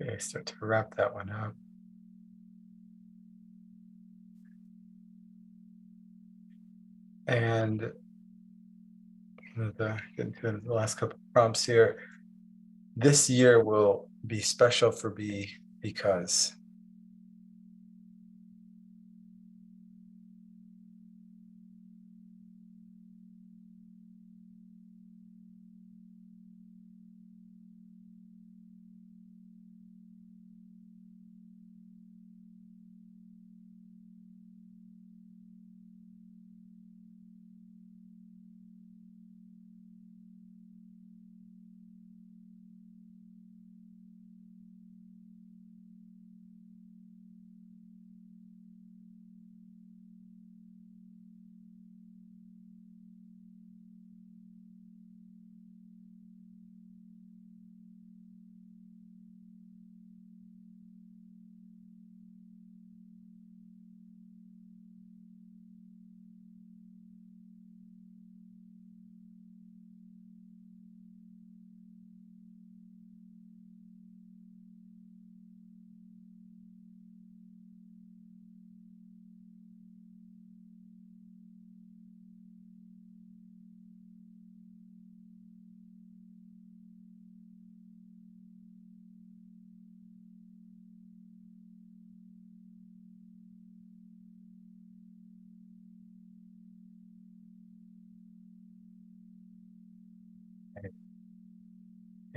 Okay, start to wrap that one up. And getting to the last couple of prompts here. This year will be special for me because.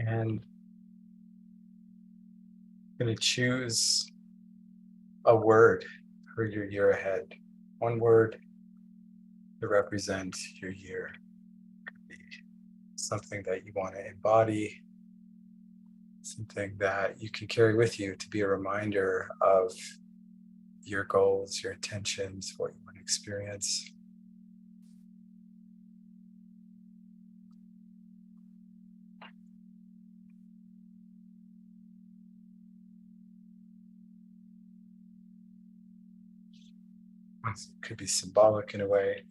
And I'm going to choose a word for your year ahead. One word to represent your year. Could be something that you want to embody, something that you can carry with you to be a reminder of your goals, your intentions, what you want to experience. It could be symbolic in a way,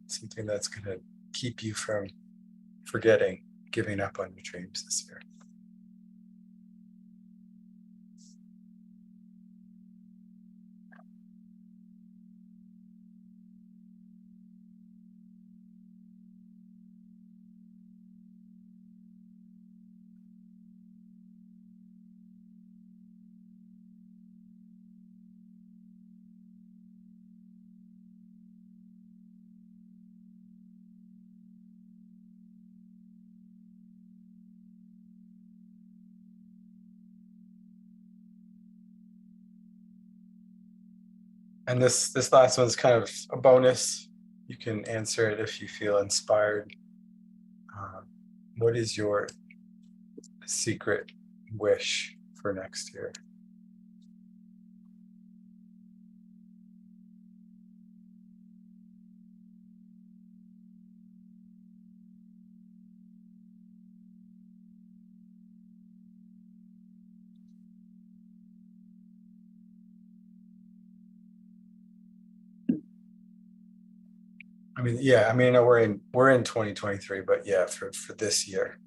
something that's going to keep you from forgetting, giving up on your dreams this year. And this last one's kind of a bonus. You can answer it if you feel inspired. What is your secret wish for next year? I mean, yeah, I mean, we're in 2023, but yeah, for this year,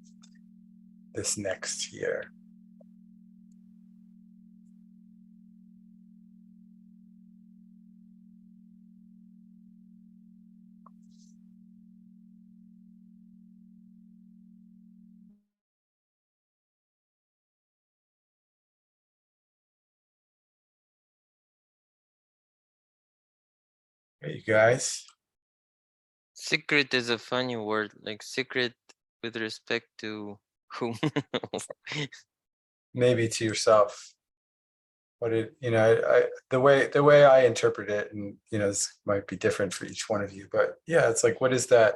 this next year. Hey, you guys, Secret is a funny word, like secret with respect to whom? maybe to yourself. What it, the way I interpret it, and this might be different for each one of you, but yeah, it's like, what is that?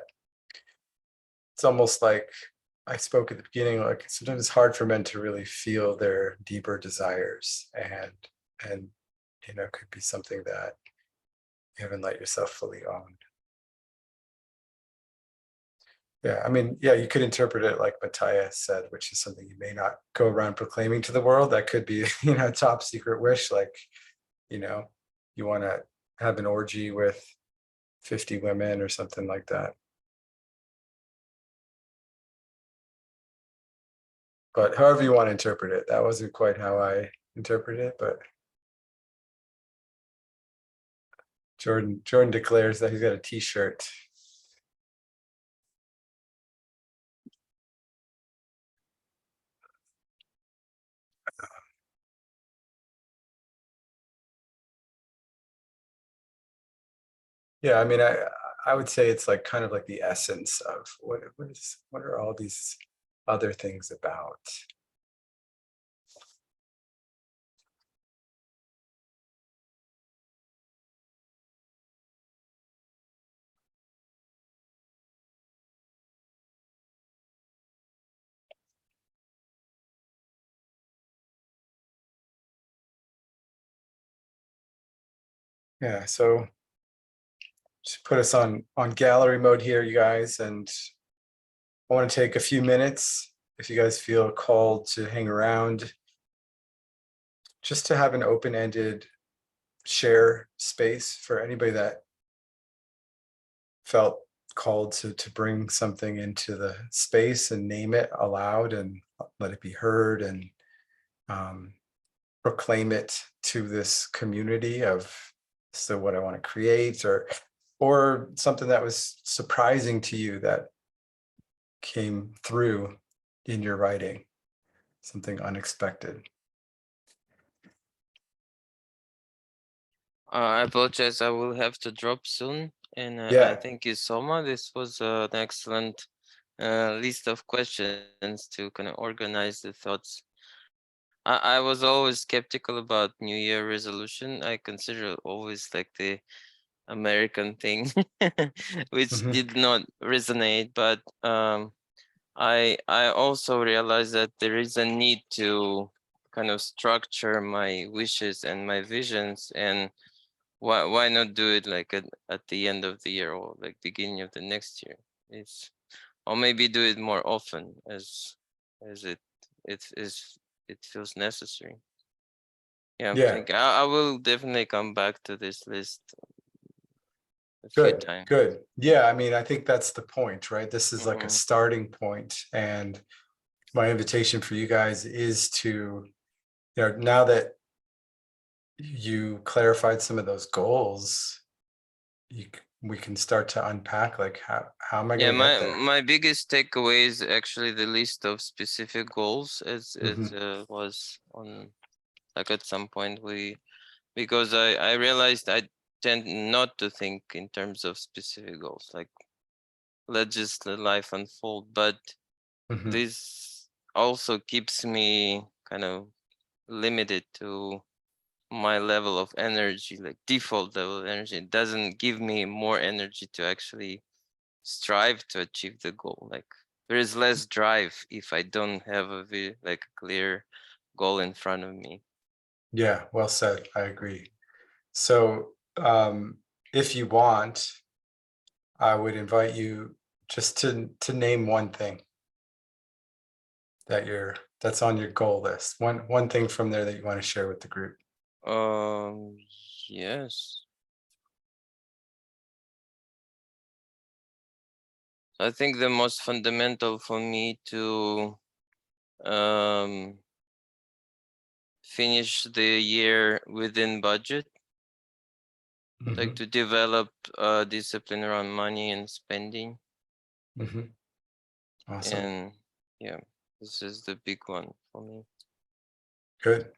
It's almost like I spoke at the beginning, like sometimes it's hard for men to really feel their deeper desires, and could be something that you haven't let yourself fully own. Yeah, I mean, yeah, you could interpret it like Matthias said, which is something you may not go around proclaiming to the world. That could be, top secret wish, like, you want to have an orgy with 50 women or something like that. but however you want to interpret it, that wasn't quite how I interpreted it, but Jordan declares that he's got a t-shirt. Yeah, I mean, I would say it's like kind of like the essence of what are all these other things about? Yeah, so just put us on gallery mode here, you guys, and I want to take a few minutes if you guys feel called to hang around, just to have an open-ended share space for anybody that felt called to bring something into the space and name it aloud and let it be heard and proclaim it to this community of, so what I want to create, or something that was surprising to you that came through in your writing, something unexpected. I apologize. I will have to drop soon. And Yeah. thank you so much. This was an excellent list of questions to kind of organize the thoughts. I was always skeptical about New Year resolution. I consider it always like the American thing, which Mhm. did not resonate. But I also realized that there is a need to kind of structure my wishes and my visions, and why not do it like at the end of the year or like beginning of the next year? It's, or maybe do it more often as it feels necessary. Yeah, Yeah, thank you. I will definitely come back to this list a few times. good. Yeah, I mean, I think that's the point, right? This is like a Mhm. starting point, and my invitation for you guys is to, now that you clarified some of those goals, we can start to unpack like how am I Yeah, going to get there? my biggest takeaway is actually the list of specific goals, as it Mhm. was on, like at some point because I realized I tend not to think in terms of specific goals, like let just let life unfold. But Mhm. this also keeps me kind of limited to my level of energy, like default level of energy. It doesn't give me more energy to actually strive to achieve the goal. Like there is less drive if I don't have like a clear goal in front of me. Yeah, well said. I agree. So if you want, I would invite you just to name one thing that's on your goal list. One thing from there that you want to share with the group. Um, yes. I think the most fundamental for me to finish the year within budget, like Mhm. to develop discipline around money and spending. Mhm. Awesome. And yeah, this is the big one for me. Good.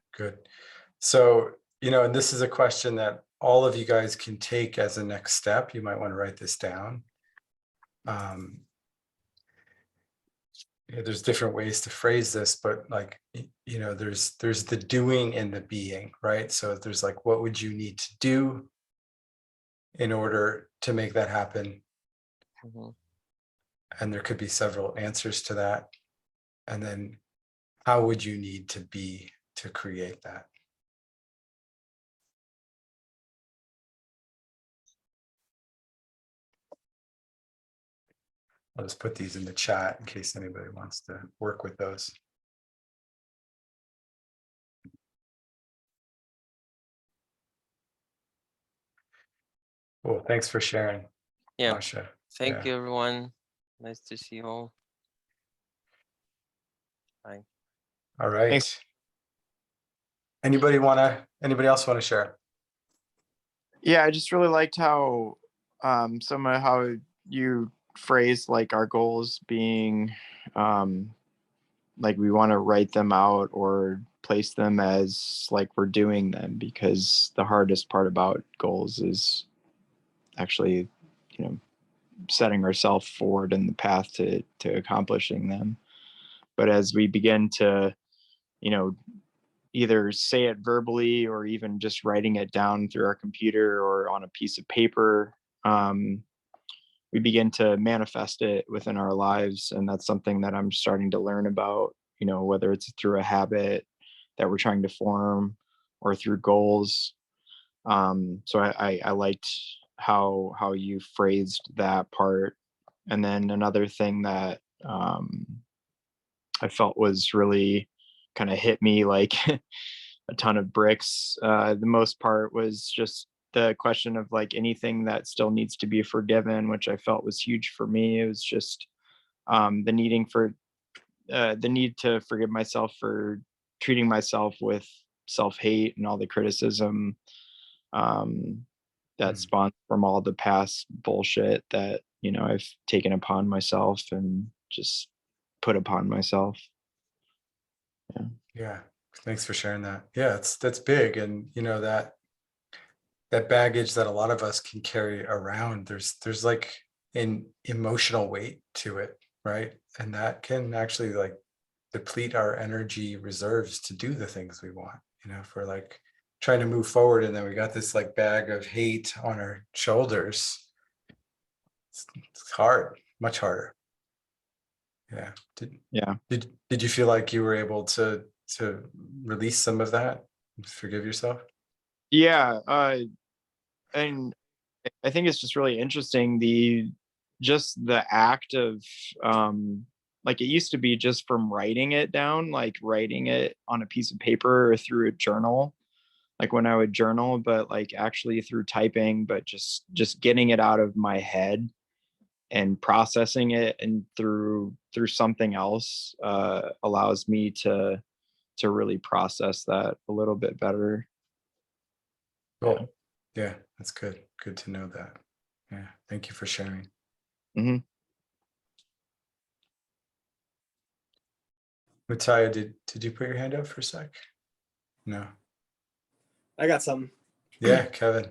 So, and this is a question that all of you guys can take as a next step. You might want to write this down. There's different ways to phrase this, but like, there's the doing and the being, right? So there's like, what would you need to do in order to make that happen? Mhm. And there could be several answers to that. And then how would you need to be to create that? I'll just put these in the chat in case anybody wants to work with those. Cool. Thanks for sharing, Yeah, Asha. thank Yeah. you everyone. Nice to see you all. Bye. All right. Thanks. Anybody else want to share? Yeah, I just really liked how some of how you phrased like our goals being like we want to write them out or place them as like we're doing them, because the hardest part about goals is actually, you know, setting ourselves forward in the path to accomplishing them. But as we begin to, you know, either say it verbally or even just writing it down through our computer or on a piece of paper, we begin to manifest it within our lives. And that's something that I'm starting to learn about, you know, whether it's through a habit that we're trying to form or through goals. So I liked how you phrased that part. And then another thing that I felt was really kind of hit me like a ton of bricks. The most part was just the question of like anything that still needs to be forgiven, which I felt was huge for me. It was just the need to forgive myself for treating myself with self-hate and all the criticism that spawned from all the past bullshit that, you know, I've taken upon myself and just put upon myself. Yeah. Thanks for sharing that. Yeah, that's big. And you know, that baggage that a lot of us can carry around, there's like an emotional weight to it, right? And that can actually like deplete our energy reserves to do the things we want. You know, if we're like trying to move forward and then we got this like bag of hate on our shoulders, it's hard, much harder. Yeah. Did you feel like you were able to release some of that, forgive yourself? Yeah. And I think it's just really interesting, just the act of like it used to be just from writing it down, like writing it on a piece of paper or through a journal, like when I would journal, but like actually through typing, but just getting it out of my head and processing it and through something else allows me to really process that a little bit better. Cool. Yeah, that's good. Good to know that. Yeah, thank you for sharing. Mm-hmm. Mattia, did you put your hand up for a sec? No. I got something. Yeah, Kevin.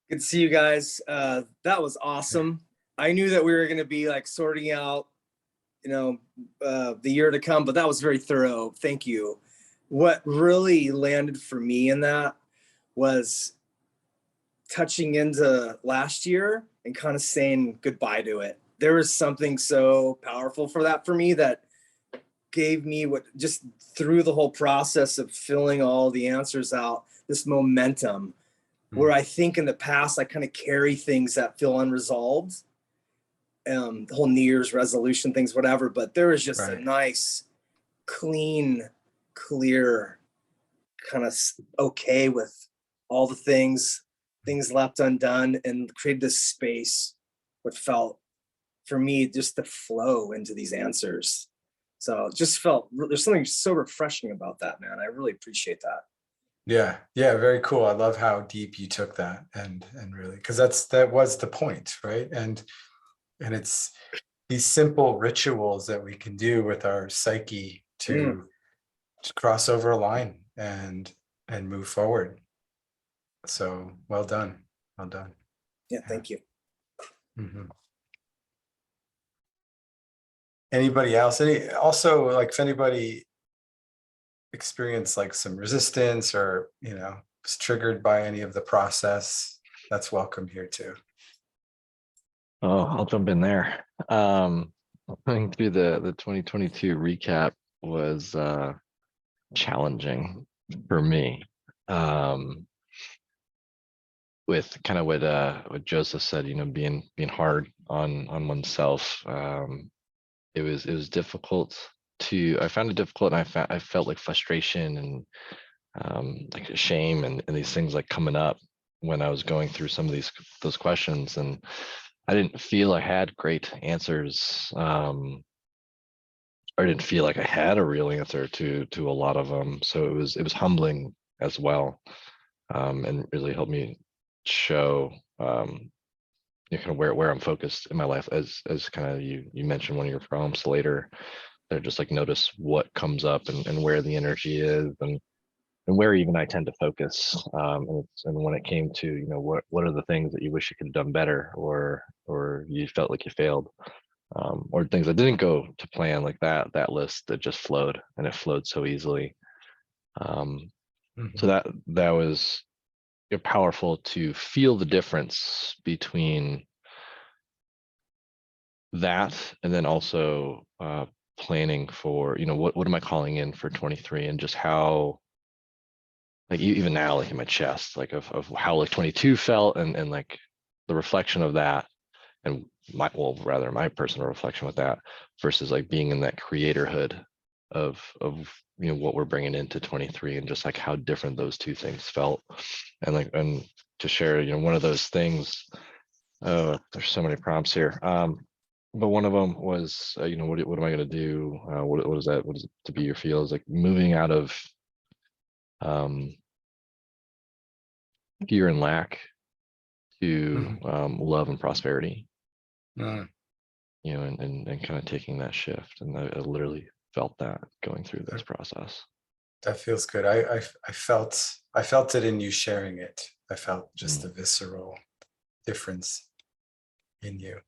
Good to see you guys. That was awesome. I knew that we were going to be like sorting out, you know, the year to come, but that was very thorough. Thank you. What really landed for me in that was touching into last year and kind of saying goodbye to it. There was something so powerful for that for me that gave me what just through the whole process of filling all the answers out, this momentum where I think in the past I kind of carry things that feel unresolved, the whole New Year's resolution things, whatever. But there was just a nice, clean, clear, kind of okay with all the things left undone, and created this space. What felt for me just to flow into these answers. So it just felt there's something so refreshing about that, man. I really appreciate that. Yeah, very cool. I love how deep you took that and really, because that was the point, right? And it's these simple rituals that we can do with our psyche to cross over a line and move forward. So well done. Yeah, thank you. Mm-hmm. Anybody else? Also, like if anybody experienced like some resistance or, you know, was triggered by any of the process, that's welcome here too. Oh, I'll jump in there. Going through the 2022 recap was challenging for me. With kind of what Joseph said, you know, being hard on oneself. It was difficult I found it difficult, and I felt like frustration and like shame and these things like coming up when I was going through some of those questions, and I didn't feel I had great answers or I didn't feel like I had a real answer to a lot of them. So it was humbling as well, and really helped me show kind of where I'm focused in my life, as kind of you mentioned one of your prompts later. They're just like notice what comes up and where the energy is, and where even I tend to focus. And when it came to, what are the things that you wish you could have done better, or you felt like you failed, or things that didn't go to plan, like that list that just flowed, and it flowed so easily. So that was powerful to feel the difference between that and then also planning for, what am I calling in for 23, and just how, like, even now, like in my chest, like of how like 22 felt, and like the reflection of that, and my personal reflection with that, versus like being in that creatorhood of what we're bringing into 23, and just like how different those two things felt. And to share, one of those things, there's so many prompts here, but one of them was, what am I going to do, what is that, what is it to be or feel, is like moving out of fear and lack to love and prosperity, Mm. and kind of taking that shift. And I literally felt that going through this process. That feels good. I felt it in you sharing it. I felt just the visceral difference in you.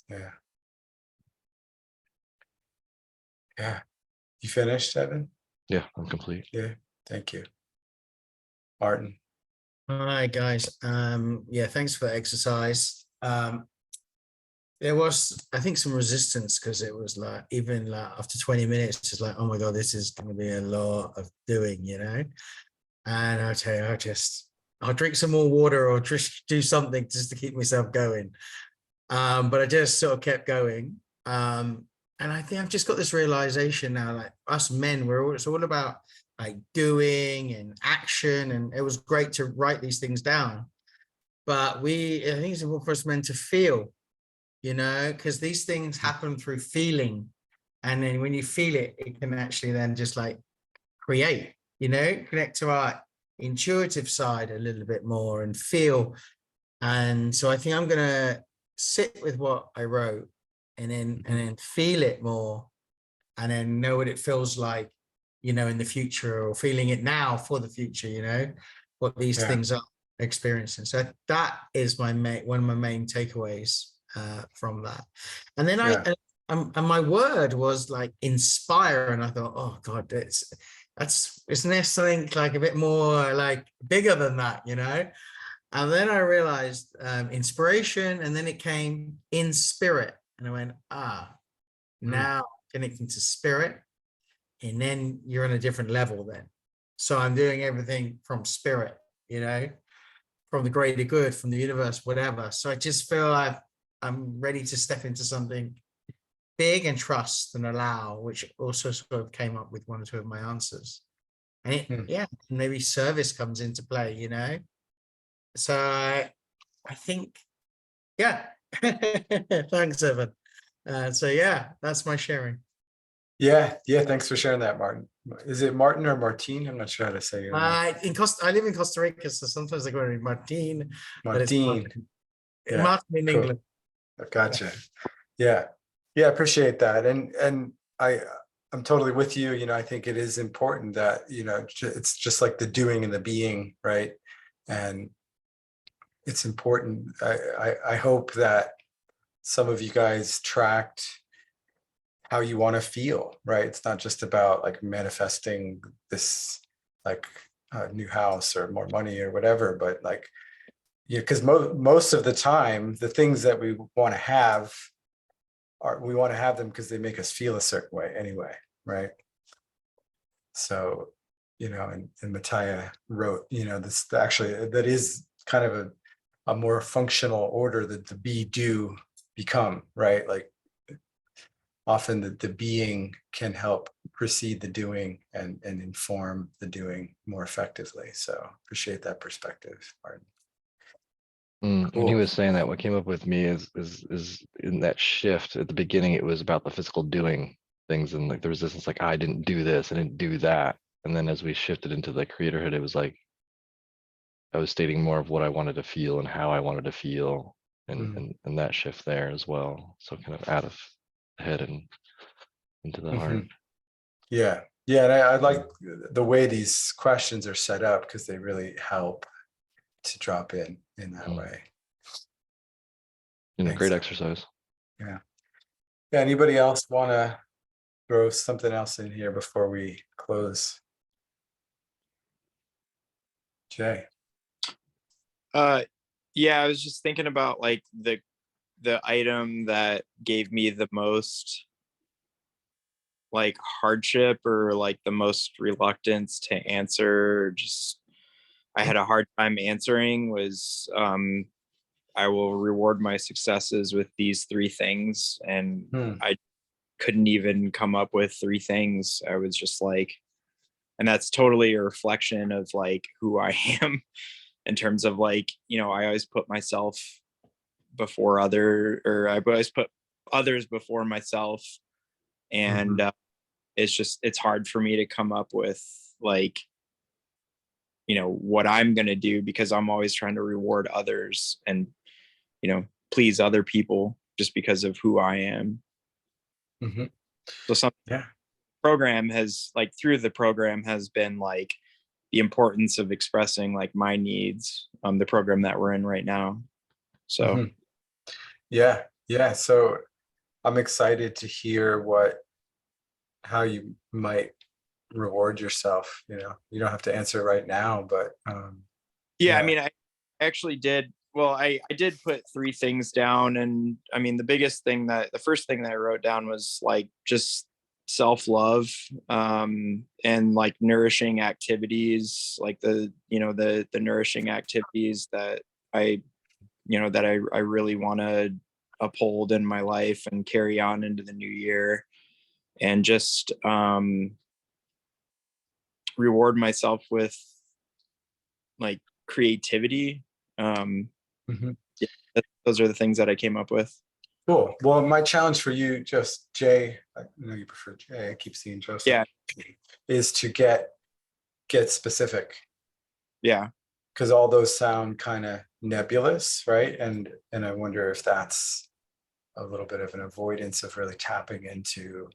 Yeah. Yeah. You finished, Evan? Yeah, I'm complete. Yeah. Thank you. Martin. Hi guys. Yeah, thanks for the exercise. There was, I think, some resistance, because it was like, even like after 20 minutes, it's like, oh my God, this is going to be a lot of doing, And I'll tell you, I'll drink some more water or just do something just to keep myself going. But I just sort of kept going. And I think I've just got this realization now, like us men, it's all about like doing and action. And it was great to write these things down. But I think it's important for us men to feel, because these things happen through feeling. And then when you feel it, it can actually then just like create, connect to our intuitive side a little bit more and feel. And so I think I'm going to sit with what I wrote and then feel it more, and then know what it feels like, in the future, or feeling it now for the future, what these things are experiencing. So that is one of my main takeaways from that. And then and my word was like inspire, and I thought, oh God, isn't there something like a bit more like bigger than that, And then I realized inspiration, and then it came in spirit, and I went, now connecting to spirit, and then you're on a different level then. So I'm doing everything from spirit, from the greater good, from the universe, whatever. So I just feel like I'm ready to step into something big and trust and allow, which also sort of came up with one or two of my answers. And maybe service comes into play, So I think, thanks, Evan. So yeah, that's my sharing. Yeah. Thanks for sharing that, Martin. Is it Martin or Martine? I'm not sure how to say it. I live in Costa Rica, so sometimes I go to Martin. But it's Martin. Yeah. Martin in Cool. England. Gotcha. Yeah. Appreciate that. And I'm totally with you. I think it is important that, it's just like the doing and the being, right? And it's important. I hope that some of you guys tracked how you want to feel, right? It's not just about like manifesting this like new house or more money or whatever, but like, because most of the time, the things that we want to have we want to have them because they make us feel a certain way anyway, right? So, and Mattia wrote, this actually, that is kind of a more functional order, that the be, do, become, right? Like often the being can help precede the doing and inform the doing more effectively. So appreciate that perspective, Martin. When he was saying that, what came up with me is in that shift at the beginning, it was about the physical doing, things and like the resistance, like I didn't do this, I didn't do that. And then as we shifted into the creatorhood, it was like I was stating more of what I wanted to feel and how I wanted to feel, and and that shift there as well. So kind of out of the head and into the heart. Yeah. Yeah. And I like the way these questions are set up because they really help to drop in that way. You know, great Thanks. exercise. Yeah. Yeah. Anybody else want to throw something else in here before we close? Jay. Yeah, I was just thinking about like the item that gave me the most like hardship or like the most reluctance to answer, just I had a hard time answering was I will reward my successes with these 3 things. And I couldn't even come up with 3 things. I was just like, and that's totally a reflection of like who I am in terms of like, you know, I always put myself before I always put others before myself. And it's hard for me to come up with like, you know, what I'm going to do because I'm always trying to reward others and, you know, please other people just because of who I am. So some program has like through the program has been like the importance of expressing like my needs, the program that we're in right now. So yeah. So I'm excited to hear how you might reward yourself. You know, you don't have to answer right now, but I mean, I actually did. Well, I did put 3 things down, and I mean, the first thing that I wrote down was like just self-love, and like nourishing activities, like the nourishing activities that I really want to uphold in my life and carry on into the new year, and just reward myself with like creativity. Those are the things that I came up with. Cool. Well, my challenge for you, just Jay, I know you prefer Jay, I keep seeing Joseph. Yeah. Is to get specific. Yeah. Because all those sound kind of nebulous, right? And I wonder if that's a little bit of an avoidance of really tapping into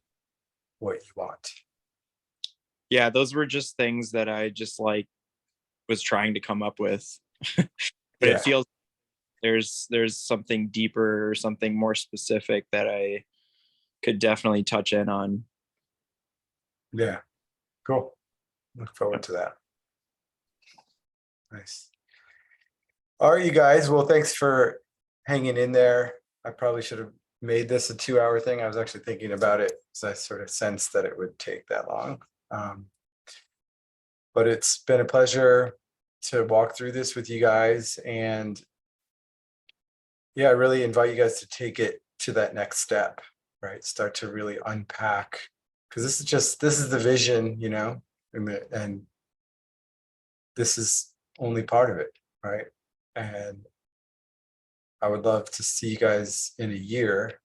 what you want. Yeah, those were just things that I just like was trying to come up with. But it feels there's something deeper or something more specific that I could definitely touch in on. Yeah, cool. Look forward to that. Nice. All right, you guys. Well, thanks for hanging in there. I probably should have made this a 2-hour thing. I was actually thinking about it because I sort of sensed that it would take that long. But it's been a pleasure to walk through this with you guys. And yeah, I really invite you guys to take it to that next step, right? Start to really unpack, because this is the vision, you know, and this is only part of it, right? And I would love to see you guys in a year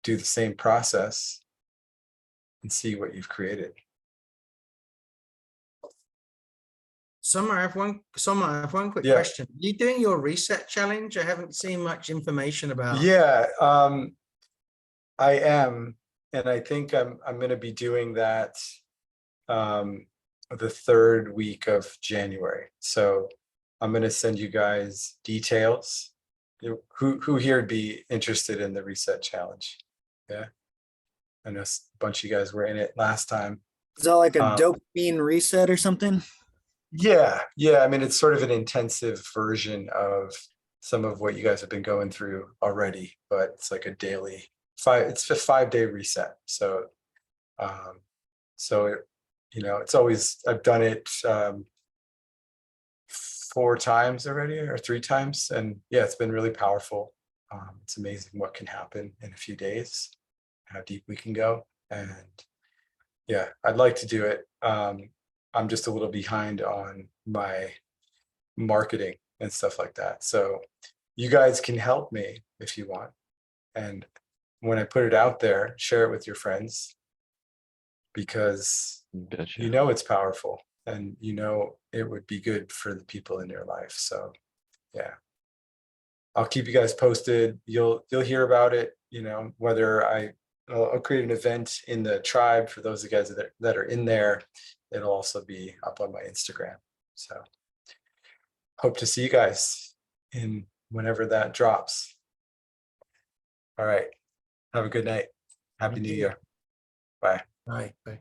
do the same process and see what you've created. Summer, I have one quick question. Are you doing your reset challenge? I haven't seen much information about. Yeah, I am, and I think I'm going to be doing that the 3rd week of January. So I'm going to send you guys details. Who here would be interested in the reset challenge? Yeah, I know a bunch of you guys were in it last time. Is that like a dopamine reset or something? Yeah. I mean, it's sort of an intensive version of some of what you guys have been going through already, but it's like a daily it's a 5-day reset. So, you know, it's always, I've done it 4 times already or 3 times. And yeah, it's been really powerful. It's amazing what can happen in a few days, how deep we can go. And yeah, I'd like to do it. I'm just a little behind on my marketing and stuff like that. So you guys can help me if you want. And when I put it out there, share it with your friends. because Gotcha. you know it's powerful and you know it would be good for the people in your life. So yeah, I'll keep you guys posted. You'll hear about it, you know, whether I'll create an event in the tribe for those of you guys that are in there. It'll also be up on my Instagram. So hope to see you guys in whenever that drops. All right. Have a good night. Happy Thank New you. Year. Bye. Bye. Bye.